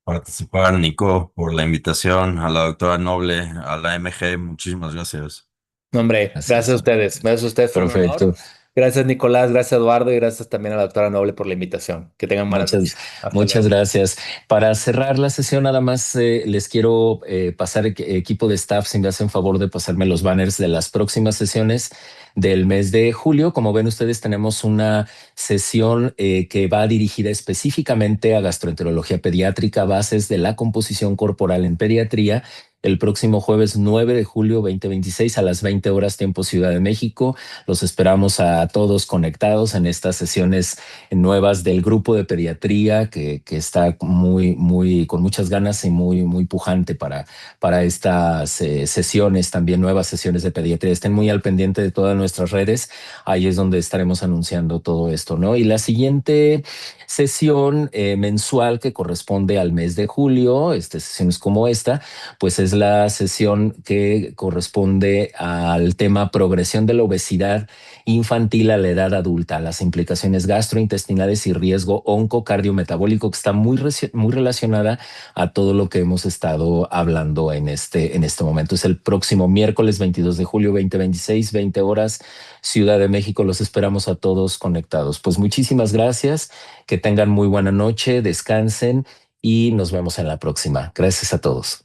participar. Nico, por la invitación. A la doctora Noble, a la MG. Muchísimas gracias. No, hombre, gracias a Gracias. ustedes. Gracias a ustedes, fue un honor. Perfecto. Gracias, Nicolás. Gracias, Eduardo. Y gracias también a la doctora Noble por la invitación. Que tengan buenas Muchas, noches. Hasta muchas luego. gracias. Para cerrar la sesión, nada más les quiero pasar equipo de staff, si me hacen favor de pasarme los banners de las próximas sesiones del mes de julio. Como ven ustedes, tenemos una sesión que va dirigida específicamente a gastroenterología pediátrica, bases de la composición corporal en pediatría. El próximo jueves 9 de julio 2026 a las 20 horas tiempo Ciudad de México. Los esperamos a todos conectados en estas sesiones nuevas del grupo de pediatría que está con muchas ganas y muy pujante para estas sesiones, también nuevas sesiones de pediatría. Estén muy al pendiente de todas nuestras redes. Ahí es donde estaremos anunciando todo esto, ¿no? Y la siguiente sesión mensual que corresponde al mes de julio, sesiones como esta, pues es la sesión que corresponde al tema progresión de la obesidad infantil a la edad adulta, las implicaciones gastrointestinales y riesgo oncocardiometabólico, que está muy relacionada a todo lo que hemos estado hablando en este momento. Es el próximo miércoles 22 de julio 2026, 20 horas, Ciudad de México. Los esperamos a todos conectados. Pues muchísimas gracias, que tengan muy buena noche, descansen y nos vemos en la próxima. Gracias a todos.